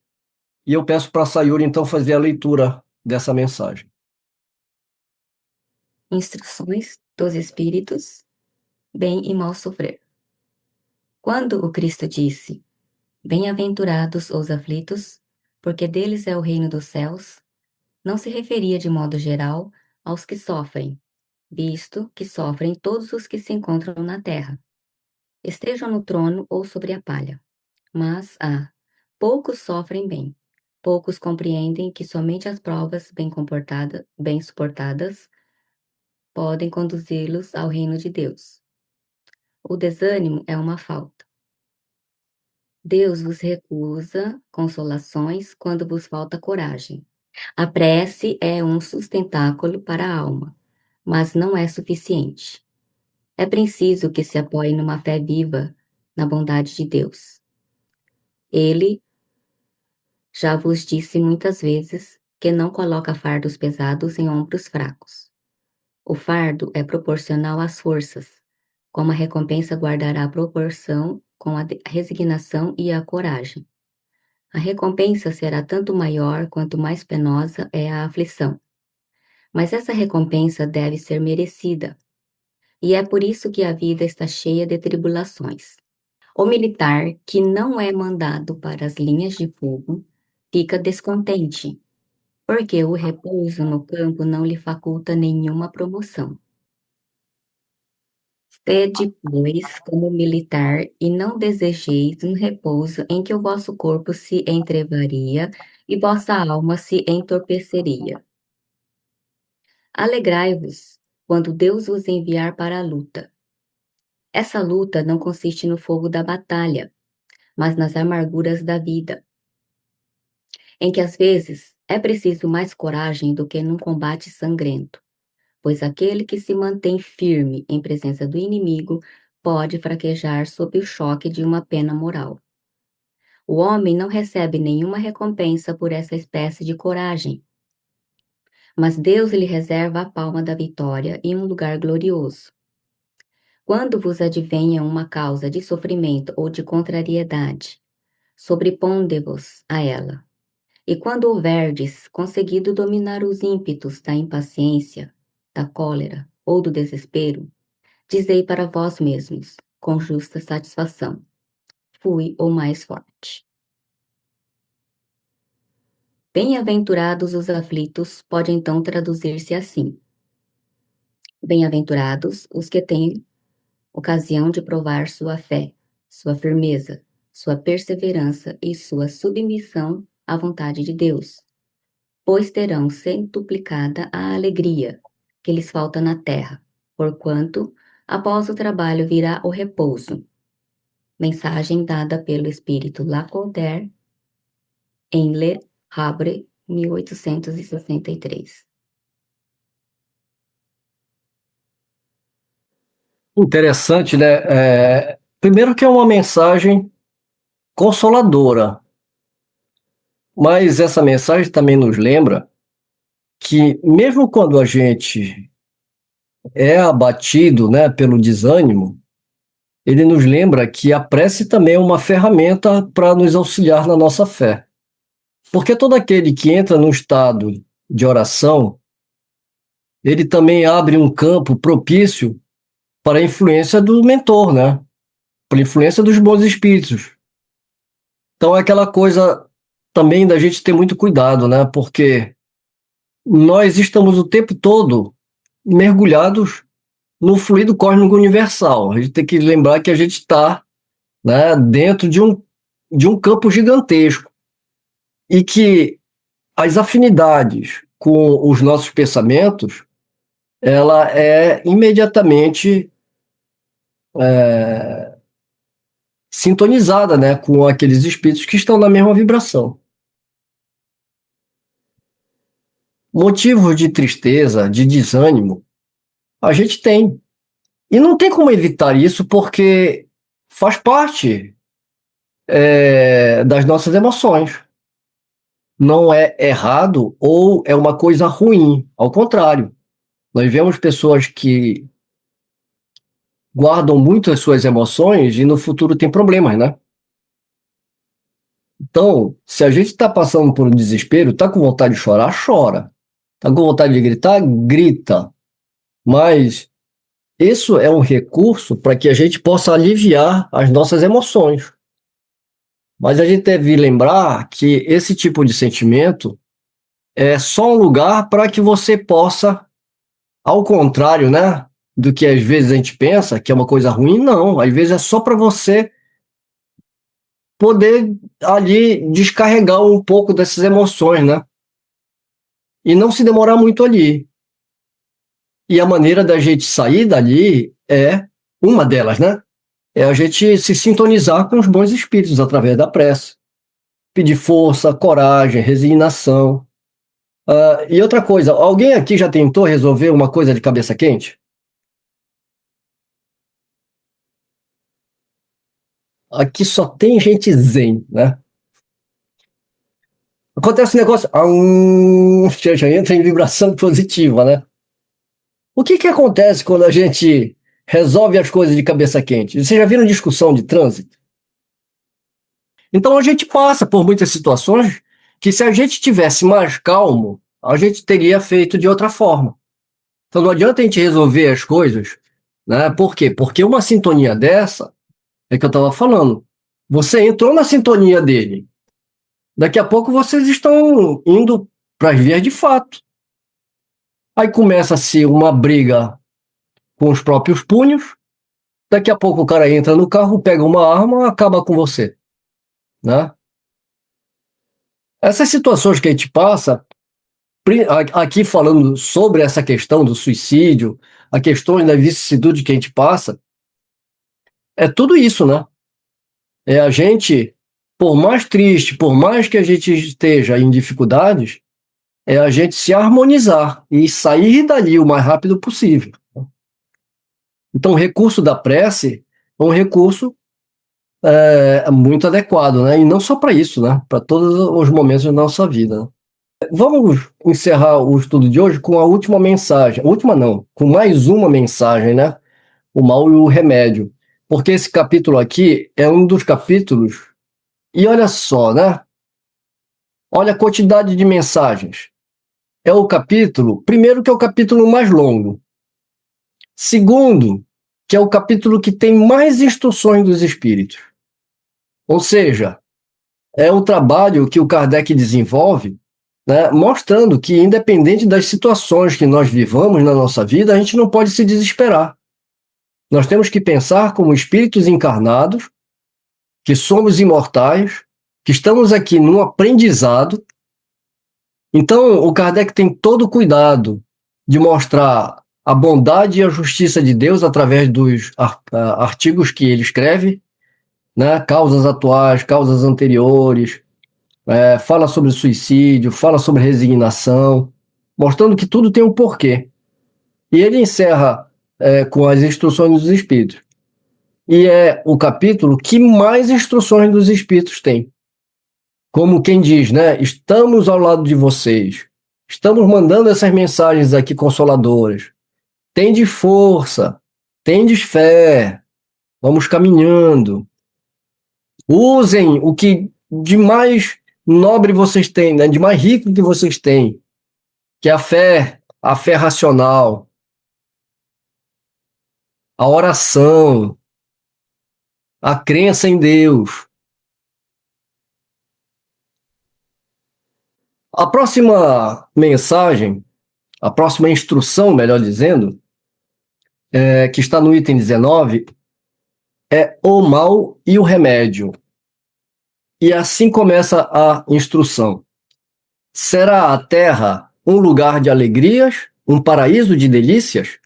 e eu peço para a Sayuri, então, fazer a leitura dessa mensagem. Instruções dos Espíritos, bem e mal sofrer. Quando o Cristo disse: Bem-aventurados os aflitos, porque deles é o reino dos céus, não se referia de modo geral aos que sofrem, visto que sofrem todos os que se encontram na terra, estejam no trono ou sobre a palha. Mas poucos sofrem bem, poucos compreendem que somente as provas bem suportadas, podem conduzi-los ao reino de Deus. O desânimo é uma falta. Deus vos recusa consolações quando vos falta coragem. A prece é um sustentáculo para a alma, mas não é suficiente. É preciso que se apoie numa fé viva na bondade de Deus. Ele já vos disse muitas vezes que não coloca fardos pesados em ombros fracos. O fardo é proporcional às forças, como a recompensa guardará a proporção com a resignação e a coragem. A recompensa será tanto maior quanto mais penosa é a aflição. Mas essa recompensa deve ser merecida, e é por isso que a vida está cheia de tribulações. O militar que não é mandado para as linhas de fogo fica descontente, porque o repouso no campo não lhe faculta nenhuma promoção. Sede, pois, como militar, e não desejeis um repouso em que o vosso corpo se entrevaria e vossa alma se entorpeceria. Alegrai-vos quando Deus vos enviar para a luta. Essa luta não consiste no fogo da batalha, mas nas amarguras da vida, em que às vezes é preciso mais coragem do que num combate sangrento, pois aquele que se mantém firme em presença do inimigo pode fraquejar sob o choque de uma pena moral. O homem não recebe nenhuma recompensa por essa espécie de coragem, mas Deus lhe reserva a palma da vitória e um lugar glorioso. Quando vos advenha uma causa de sofrimento ou de contrariedade, sobreponde-vos a ela. E quando houverdes conseguido dominar os ímpetos da impaciência, da cólera ou do desespero, dizei para vós mesmos, com justa satisfação: fui o mais forte. Bem-aventurados os aflitos pode então traduzir-se assim: bem-aventurados os que têm ocasião de provar sua fé, sua firmeza, sua perseverança e sua submissão à vontade de Deus, pois terão centuplicada a alegria que lhes falta na terra, porquanto, após o trabalho virá o repouso. Mensagem dada pelo espírito Lacordaire em Le Havre, 1863. Interessante, né? Primeiro que é uma mensagem consoladora, mas essa mensagem também nos lembra que mesmo quando a gente é abatido, né, pelo desânimo, ele nos lembra que a prece também é uma ferramenta para nos auxiliar na nossa fé. Porque todo aquele que entra num estado de oração, ele também abre um campo propício para a influência do mentor, né? Para a influência dos bons espíritos. Então é aquela coisa também da gente ter muito cuidado, né? Porque nós estamos o tempo todo mergulhados no fluido cósmico universal. A gente tem que lembrar que a gente está, né, dentro de um campo gigantesco e que as afinidades com os nossos pensamentos, ela é imediatamente sintonizada, né, com aqueles espíritos que estão na mesma vibração. Motivos de tristeza, de desânimo, a gente tem. E não tem como evitar isso porque faz parte das nossas emoções. Não é errado ou é uma coisa ruim. Ao contrário, nós vemos pessoas que guardam muito as suas emoções e no futuro tem problemas, né? Então, se a gente está passando por um desespero, está com vontade de chorar, chora. Está com vontade de gritar, grita. Mas isso é um recurso para que a gente possa aliviar as nossas emoções. Mas a gente deve lembrar que esse tipo de sentimento é só um lugar para que você possa, ao contrário, né, do que às vezes a gente pensa que é uma coisa ruim, não. Às vezes é só para você poder ali descarregar um pouco dessas emoções, né? E não se demorar muito ali. E a maneira da gente sair dali é uma delas, né? É a gente se sintonizar com os bons espíritos através da prece. Pedir força, coragem, resignação. E outra coisa, alguém aqui já tentou resolver uma coisa de cabeça quente? Aqui só tem gente zen, né? Acontece um negócio, já entra em vibração positiva, né? O que acontece quando a gente resolve as coisas de cabeça quente? Vocês já viram discussão de trânsito? Então a gente passa por muitas situações que, se a gente tivesse mais calmo, a gente teria feito de outra forma. Então não adianta a gente resolver as coisas, né? Por quê? Porque uma sintonia dessa, é que eu estava falando, você entrou na sintonia dele, daqui a pouco vocês estão indo para as vias de fato. Aí começa-se uma briga com os próprios punhos, daqui a pouco o cara entra no carro, pega uma arma, acaba com você, né? Essas situações que a gente passa, aqui falando sobre essa questão do suicídio, a questão da vicissitude que a gente passa, é tudo isso, né? É a gente, por mais triste, por mais que a gente esteja em dificuldades, é a gente se harmonizar e sair dali o mais rápido possível. Então, o recurso da prece é um recurso muito adequado, né? E não só para isso, né? Para todos os momentos da nossa vida, né? Vamos encerrar o estudo de hoje com a última mensagem. Última não, com mais uma mensagem, né? O mal e o remédio. Porque esse capítulo aqui é um dos capítulos. E olha só, né? Olha a quantidade de mensagens. É o capítulo, primeiro, que é o capítulo mais longo. Segundo, que é o capítulo que tem mais instruções dos espíritos. Ou seja, é um trabalho que o Kardec desenvolve, né, mostrando que, independente das situações que nós vivamos na nossa vida, a gente não pode se desesperar. Nós temos que pensar como espíritos encarnados, que somos imortais, que estamos aqui num aprendizado. Então, o Kardec tem todo o cuidado de mostrar a bondade e a justiça de Deus através dos artigos que ele escreve, né? Causas atuais, causas anteriores, fala sobre suicídio, fala sobre resignação, mostrando que tudo tem um porquê. E ele encerra com as instruções dos espíritos. E é o capítulo que mais instruções dos espíritos tem. Como quem diz, né? Estamos ao lado de vocês. Estamos mandando essas mensagens aqui consoladoras. Tendes força, tendes fé. Vamos caminhando. Usem o que de mais nobre vocês têm, né? De mais rico que vocês têm, que é a fé racional, a oração, a crença em Deus. A próxima mensagem, a próxima instrução, melhor dizendo, que está no item 19, é o mal e o remédio. E assim começa a instrução. Será a terra um lugar de alegrias, um paraíso de delícias?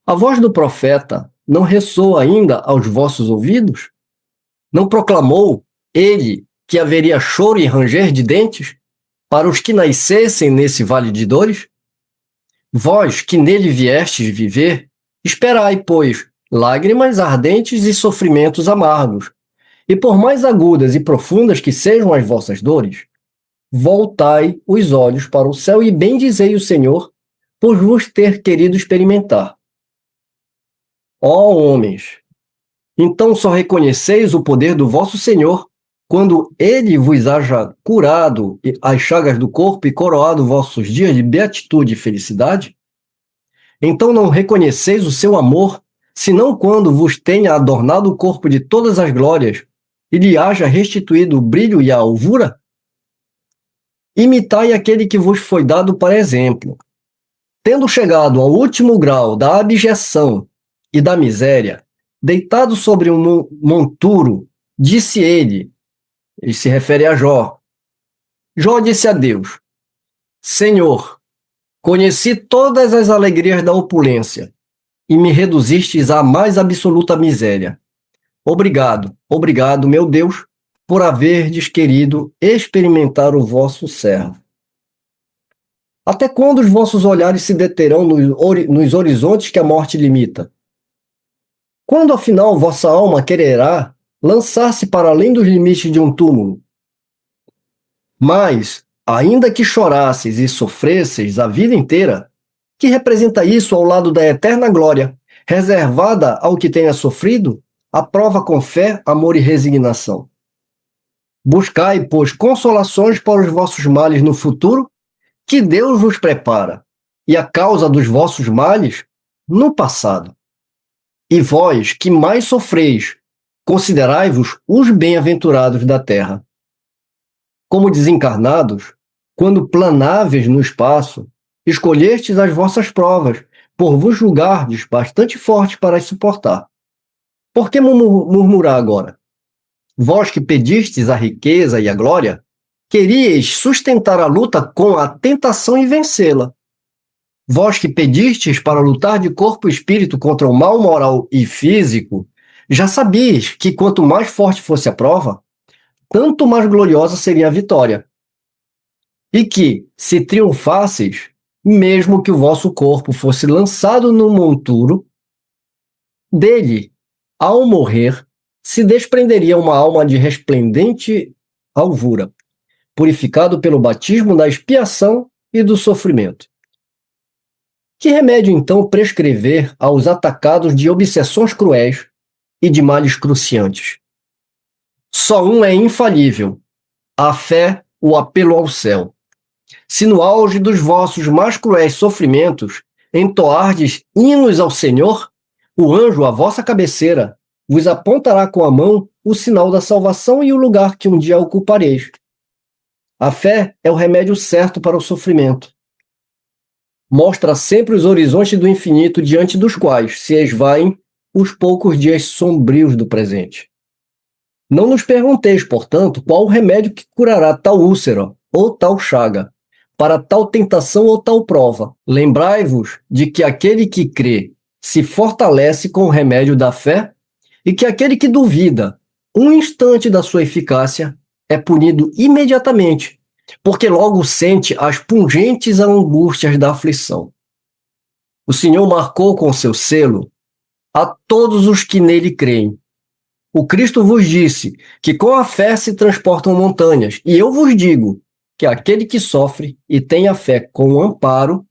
A voz do profeta não ressoa ainda aos vossos ouvidos? Não proclamou ele que haveria choro e ranger de dentes para os que nascessem nesse vale de dores? Vós que nele viestes viver, esperai, pois, lágrimas ardentes e sofrimentos amargos, e por mais agudas e profundas que sejam as vossas dores, voltai os olhos para o céu e bendizei o Senhor por vos ter querido experimentar. Ó homens, então só reconheceis o poder do vosso Senhor quando ele vos haja curado as chagas do corpo e coroado vossos dias de beatitude e felicidade? Então não reconheceis o seu amor, senão quando vos tenha adornado o corpo de todas as glórias, e lhe haja restituído o brilho e a alvura? Imitai aquele que vos foi dado para exemplo. Tendo chegado ao último grau da abjeção e da miséria, deitado sobre um monturo, disse ele, e se refere a Jó. Jó disse a Deus: Senhor, conheci todas as alegrias da opulência, e me reduzistes à mais absoluta miséria. Obrigado, obrigado, meu Deus, por haverdes querido experimentar o vosso servo. Até quando os vossos olhares se deterão nos horizontes que a morte limita? Quando, afinal, vossa alma quererá lançar-se para além dos limites de um túmulo? Mas, ainda que chorasseis e sofresseis a vida inteira, que representa isso ao lado da eterna glória, reservada ao que tenha sofrido, aprova com fé, amor e resignação. Buscai, pois, consolações para os vossos males no futuro, que Deus vos prepara, e a causa dos vossos males no passado. E vós, que mais sofreis, considerai-vos os bem-aventurados da terra. Como desencarnados, quando planáveis no espaço, escolhestes as vossas provas, por vos julgardes bastante fortes para as suportar. Por que murmurar agora? Vós que pedistes a riqueza e a glória, queríeis sustentar a luta com a tentação e vencê-la. Vós que pedistes para lutar de corpo e espírito contra o mal moral e físico, já sabíeis que quanto mais forte fosse a prova, tanto mais gloriosa seria a vitória. E que, se triunfasseis, mesmo que o vosso corpo fosse lançado no monturo, dele, ao morrer, se desprenderia uma alma de resplendente alvura, purificado pelo batismo da expiação e do sofrimento. Que remédio, então, prescrever aos atacados de obsessões cruéis e de males cruciantes? Só um é infalível: a fé, o apelo ao céu. Se no auge dos vossos mais cruéis sofrimentos entoardes hinos ao Senhor, o anjo à vossa cabeceira vos apontará com a mão o sinal da salvação e o lugar que um dia ocupareis. A fé é o remédio certo para o sofrimento. Mostra sempre os horizontes do infinito diante dos quais se esvaem os poucos dias sombrios do presente. Não nos pergunteis, portanto, qual o remédio que curará tal úlcera ou tal chaga, para tal tentação ou tal prova. Lembrai-vos de que aquele que crê se fortalece com o remédio da fé e que aquele que duvida um instante da sua eficácia é punido imediatamente, porque logo sente as pungentes angústias da aflição. O Senhor marcou com seu selo a todos os que nele creem. O Cristo vos disse que com a fé se transportam montanhas, e eu vos digo que aquele que sofre e tem a fé com o amparo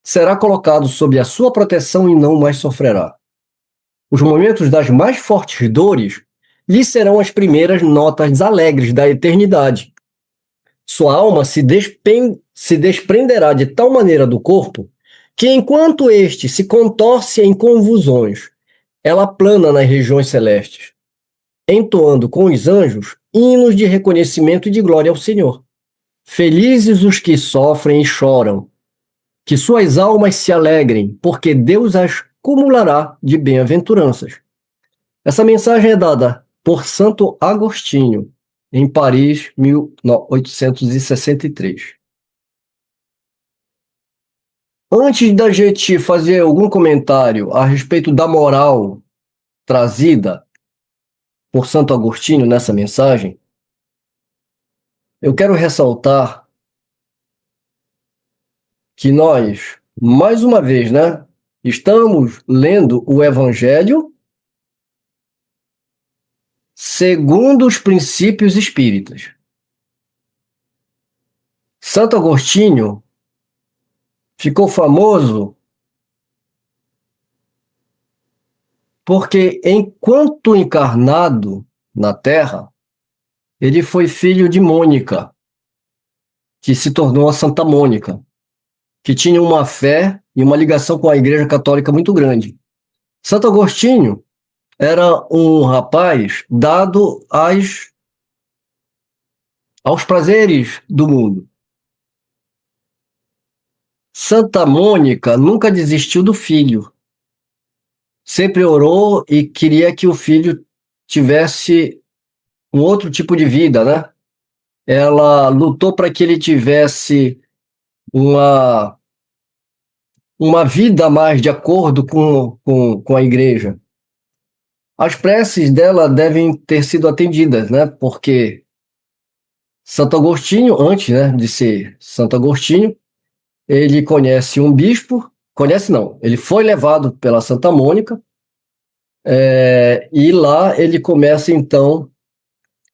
será colocado sob a sua proteção e não mais sofrerá. Os momentos das mais fortes dores lhe serão as primeiras notas alegres da eternidade. Sua alma se desprenderá de tal maneira do corpo que, enquanto este se contorce em convulsões, ela plana nas regiões celestes, entoando com os anjos hinos de reconhecimento e de glória ao Senhor. Felizes os que sofrem e choram, que suas almas se alegrem, porque Deus as cumulará de bem-aventuranças. Essa mensagem é dada por Santo Agostinho, em Paris, 1863. Antes da gente fazer algum comentário a respeito da moral trazida por Santo Agostinho nessa mensagem, eu quero ressaltar que nós, mais uma vez, estamos lendo o Evangelho segundo os princípios espíritas. Santo Agostinho ficou famoso porque, enquanto encarnado na Terra, ele foi filho de Mônica, que se tornou a Santa Mônica, que tinha uma fé e uma ligação com a Igreja Católica muito grande. Santo Agostinho era um rapaz dado aos prazeres do mundo. Santa Mônica nunca desistiu do filho. Sempre orou e queria que o filho tivesse um outro tipo de vida, né? Ela lutou para que ele tivesse uma vida mais de acordo com a igreja. As preces dela devem ter sido atendidas, né? Porque Santo Agostinho, antes, né, de ser Santo Agostinho, ele conhece um bispo, conhece não, ele foi levado pela Santa Mônica, e lá ele começa então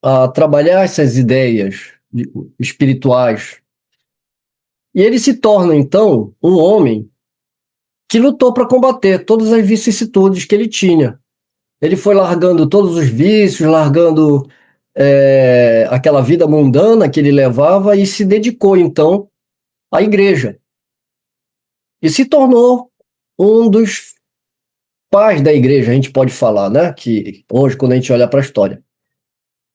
a trabalhar essas ideias espirituais. E ele se torna então um homem que lutou para combater todas as vicissitudes que ele tinha. Ele foi largando todos os vícios, largando aquela vida mundana que ele levava e se dedicou então à igreja. E se tornou um dos pais da igreja, a gente pode falar, né? Que hoje, quando a gente olha para a história.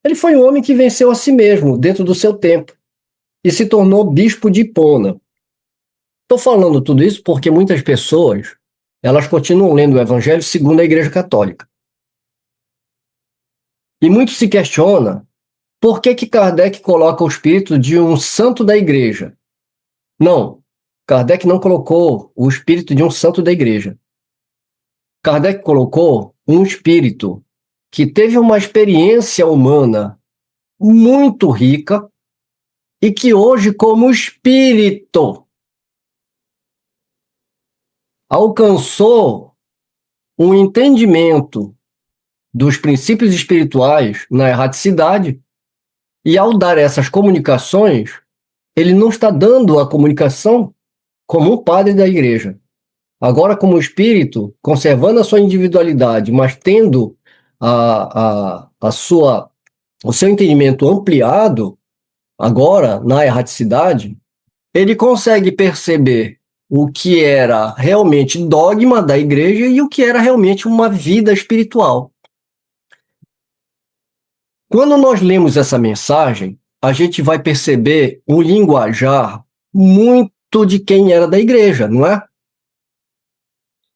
Ele foi um homem que venceu a si mesmo dentro do seu tempo e se tornou bispo de Hipona. Estou falando tudo isso porque muitas pessoas elas continuam lendo o Evangelho segundo a Igreja Católica. E muito se questiona por que Kardec coloca o espírito de um santo da igreja. Não, Kardec não colocou o espírito de um santo da igreja. Kardec colocou um espírito que teve uma experiência humana muito rica e que hoje, como espírito, alcançou um entendimento dos princípios espirituais na erraticidade, e ao dar essas comunicações, ele não está dando a comunicação como um padre da igreja. Agora, como espírito, conservando a sua individualidade, mas tendo o seu entendimento ampliado, agora, na erraticidade, ele consegue perceber o que era realmente dogma da igreja e o que era realmente uma vida espiritual. Quando nós lemos essa mensagem, a gente vai perceber um linguajar muito de quem era da igreja, não é?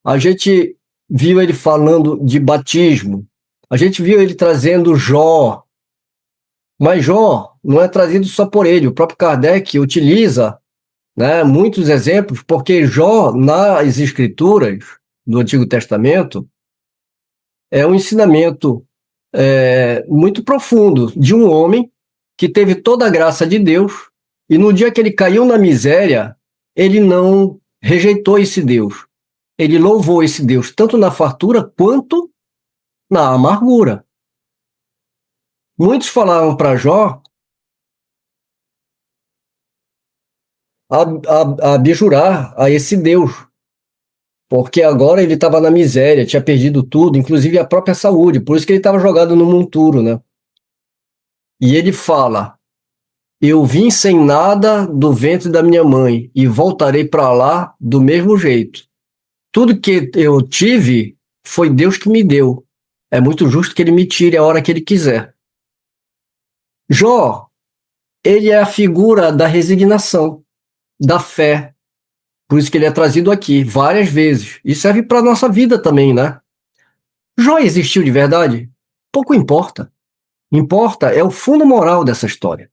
A gente viu ele falando de batismo, a gente viu ele trazendo Jó, mas Jó não é trazido só por ele, o próprio Kardec utiliza, né, muitos exemplos, porque Jó, nas escrituras do Antigo Testamento, é um ensinamento muito profundo de um homem que teve toda a graça de Deus e no dia que ele caiu na miséria, ele não rejeitou esse Deus. Ele louvou esse Deus tanto na fartura quanto na amargura. Muitos falaram para Jó abjurar a esse Deus, porque agora ele estava na miséria, tinha perdido tudo, inclusive a própria saúde, por isso que ele estava jogado no monturo, né? E ele fala: eu vim sem nada do ventre da minha mãe e voltarei para lá do mesmo jeito. Tudo que eu tive foi Deus que me deu. É muito justo que ele me tire a hora que ele quiser. Jó, ele é a figura da resignação, da fé. Por isso que ele é trazido aqui várias vezes. E serve para a nossa vida também, né? Jó existiu de verdade? Pouco importa. Importa é o fundo moral dessa história.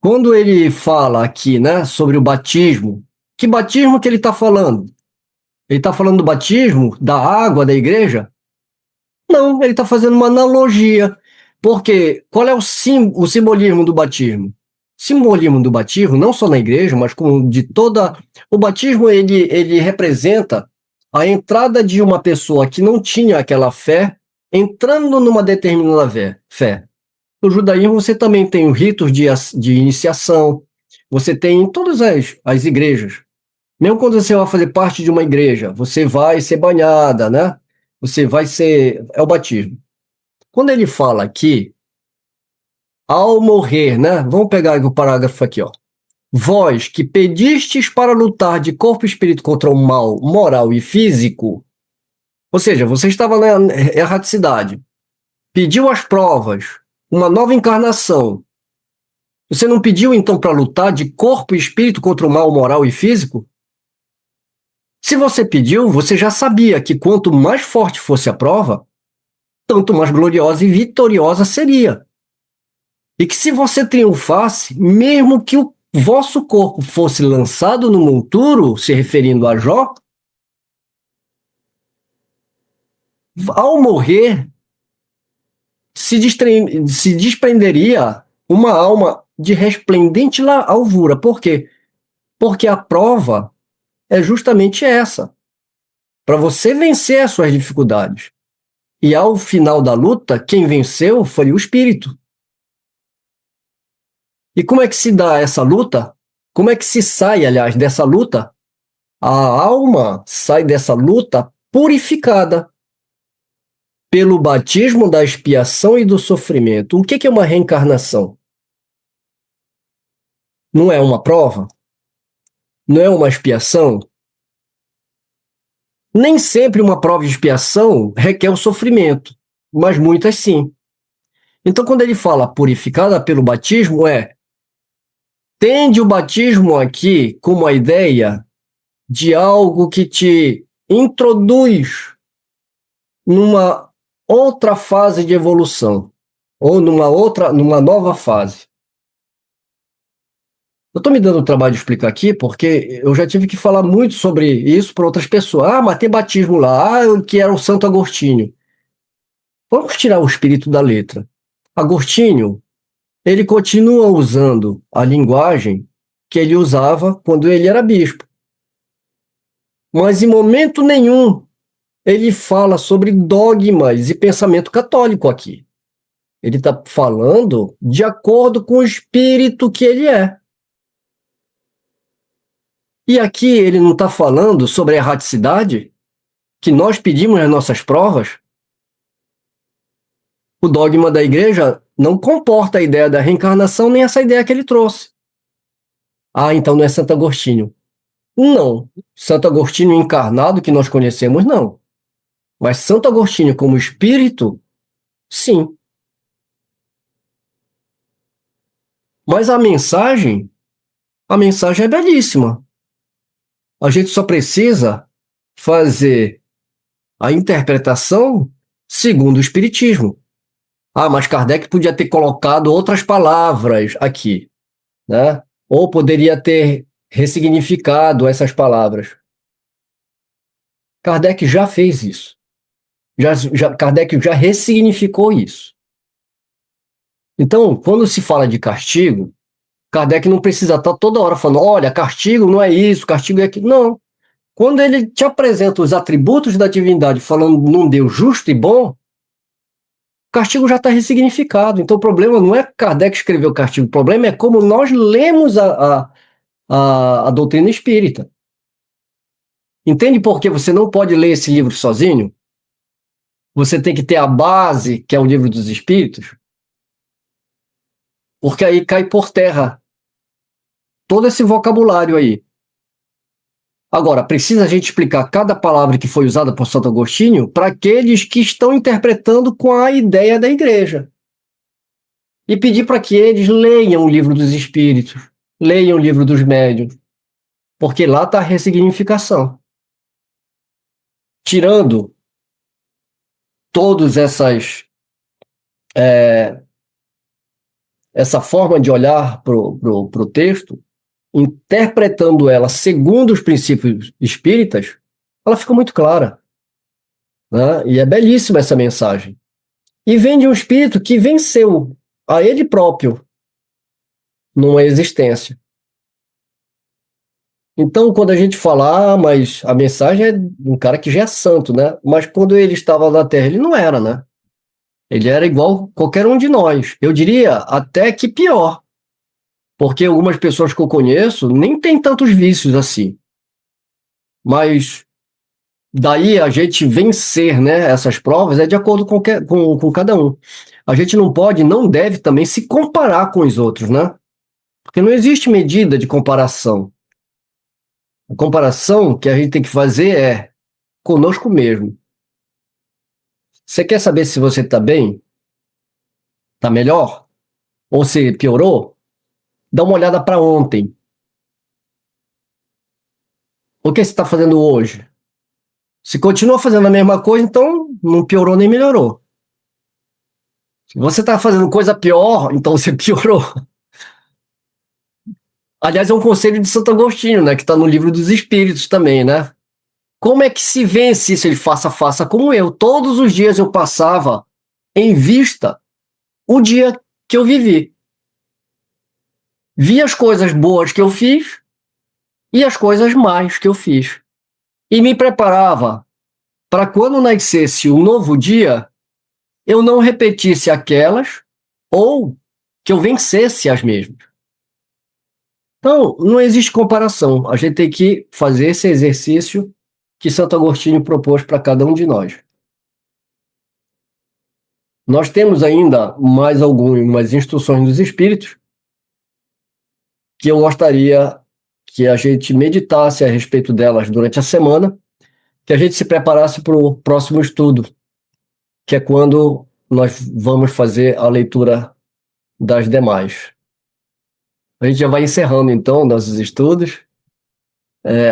Quando ele fala aqui, né, sobre o batismo, que batismo que ele está falando? Ele está falando do batismo, da água da igreja? Não, ele está fazendo uma analogia. Porque qual é o simbolismo do batismo? Simbolismo do batismo, não só na igreja, mas como de toda... O batismo, ele representa a entrada de uma pessoa que não tinha aquela fé, entrando numa determinada fé. No judaísmo, você também tem os ritos de iniciação, você tem em todas as igrejas. Mesmo quando você vai fazer parte de uma igreja, você vai ser banhada, né? Você vai ser... É o batismo. Quando ele fala aqui, ao morrer, né? Vamos pegar o parágrafo aqui, ó. vós que pedistes para lutar de corpo e espírito contra o mal moral e físico, ou seja, você estava na erraticidade, pediu as provas, uma nova encarnação. Você não pediu então para lutar de corpo e espírito contra o mal moral e físico? Se você pediu, você já sabia que quanto mais forte fosse a prova, tanto mais gloriosa e vitoriosa seria. E que se você triunfasse, mesmo que o vosso corpo fosse lançado no monturo, se referindo a Jó, ao morrer, se desprenderia uma alma de resplendente alvura. Por quê? Porque a prova é justamente essa, para você vencer as suas dificuldades. E ao final da luta, quem venceu foi o espírito. E como é que se dá essa luta? Como é que se sai, aliás, dessa luta? A alma sai dessa luta purificada pelo batismo da expiação e do sofrimento. O que é uma reencarnação? Não é uma prova? Não é uma expiação? Nem sempre uma prova de expiação requer o sofrimento, mas muitas sim. Então, quando ele fala purificada pelo batismo, tende o batismo aqui como a ideia de algo que te introduz numa outra fase de evolução, ou numa nova fase. Eu estou me dando o trabalho de explicar aqui porque eu já tive que falar muito sobre isso para outras pessoas. Ah, mas tem batismo lá, que era o Santo Agostinho. Vamos tirar o espírito da letra. Agostinho, ele continua usando a linguagem que ele usava quando ele era bispo. Mas em momento nenhum ele fala sobre dogmas e pensamento católico aqui. Ele está falando de acordo com o espírito que ele é. E aqui ele não está falando sobre a erraticidade que nós pedimos nas nossas provas. O dogma da igreja não comporta a ideia da reencarnação nem essa ideia que ele trouxe. Ah, então não é Santo Agostinho. Não. Santo Agostinho encarnado que nós conhecemos, não. Mas Santo Agostinho como espírito, sim. Mas a mensagem é belíssima. A gente só precisa fazer a interpretação segundo o Espiritismo. Ah, mas Kardec podia ter colocado outras palavras aqui, né? Ou poderia ter ressignificado essas palavras. Kardec já fez isso. Kardec já ressignificou isso. Então, quando se fala de castigo, Kardec não precisa estar toda hora falando, olha, castigo não é isso, castigo é aquilo. Não. Quando ele te apresenta os atributos da divindade falando num Deus justo e bom, o castigo já está ressignificado. Então o problema não é que Kardec escreveu o castigo, o problema é como nós lemos a doutrina espírita. Entende por que você não pode ler esse livro sozinho? Você tem que ter a base, que é o livro dos Espíritos, porque aí cai por terra todo esse vocabulário aí. Agora, precisa a gente explicar cada palavra que foi usada por Santo Agostinho para aqueles que estão interpretando com a ideia da igreja. E pedir para que eles leiam o livro dos Espíritos, leiam o livro dos Médiuns, porque lá está a ressignificação. Tirando todas essa forma de olhar para o texto, interpretando ela segundo os princípios espíritas, ela fica muito clara, né? E é belíssima essa mensagem. E vem de um espírito que venceu a ele próprio numa existência. Então, quando a gente fala, mas a mensagem é de um cara que já é santo, né? Mas quando ele estava na Terra, ele não era, né? Ele era igual qualquer um de nós. Eu diria até que pior. Porque algumas pessoas que eu conheço nem têm tantos vícios assim. Mas daí a gente vencer, né, essas provas é de acordo com cada um. A gente não pode, não deve também se comparar com os outros, né? Porque não existe medida de comparação. A comparação que a gente tem que fazer é conosco mesmo. Você quer saber se você está bem? Está melhor? Ou se piorou? Dá uma olhada para ontem. O que você está fazendo hoje? Se continua fazendo a mesma coisa, então não piorou nem melhorou. Se você está fazendo coisa pior, então você piorou. Aliás, é um conselho de Santo Agostinho, né, que está no Livro dos Espíritos também, né? Como é que se vence isso? Ele faça como eu. Todos os dias eu passava em vista o dia que eu vivi. Vi as coisas boas que eu fiz e as coisas más que eu fiz. E me preparava para quando nascesse um novo dia, eu não repetisse aquelas ou que eu vencesse as mesmas. Então, não existe comparação. A gente tem que fazer esse exercício que Santo Agostinho propôs para cada um de nós. Nós temos ainda mais algumas instruções dos Espíritos que eu gostaria que a gente meditasse a respeito delas durante a semana, que a gente se preparasse para o próximo estudo, que é quando nós vamos fazer a leitura das demais. A gente já vai encerrando, então, nossos estudos.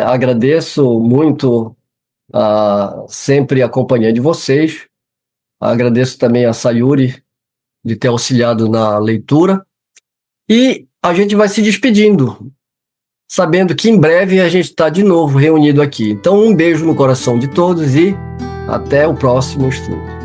Agradeço muito sempre a companhia de vocês. Agradeço também a Sayuri de ter auxiliado na leitura. E a gente vai se despedindo, sabendo que em breve a gente está de novo reunido aqui. Então, um beijo no coração de todos e até o próximo estudo.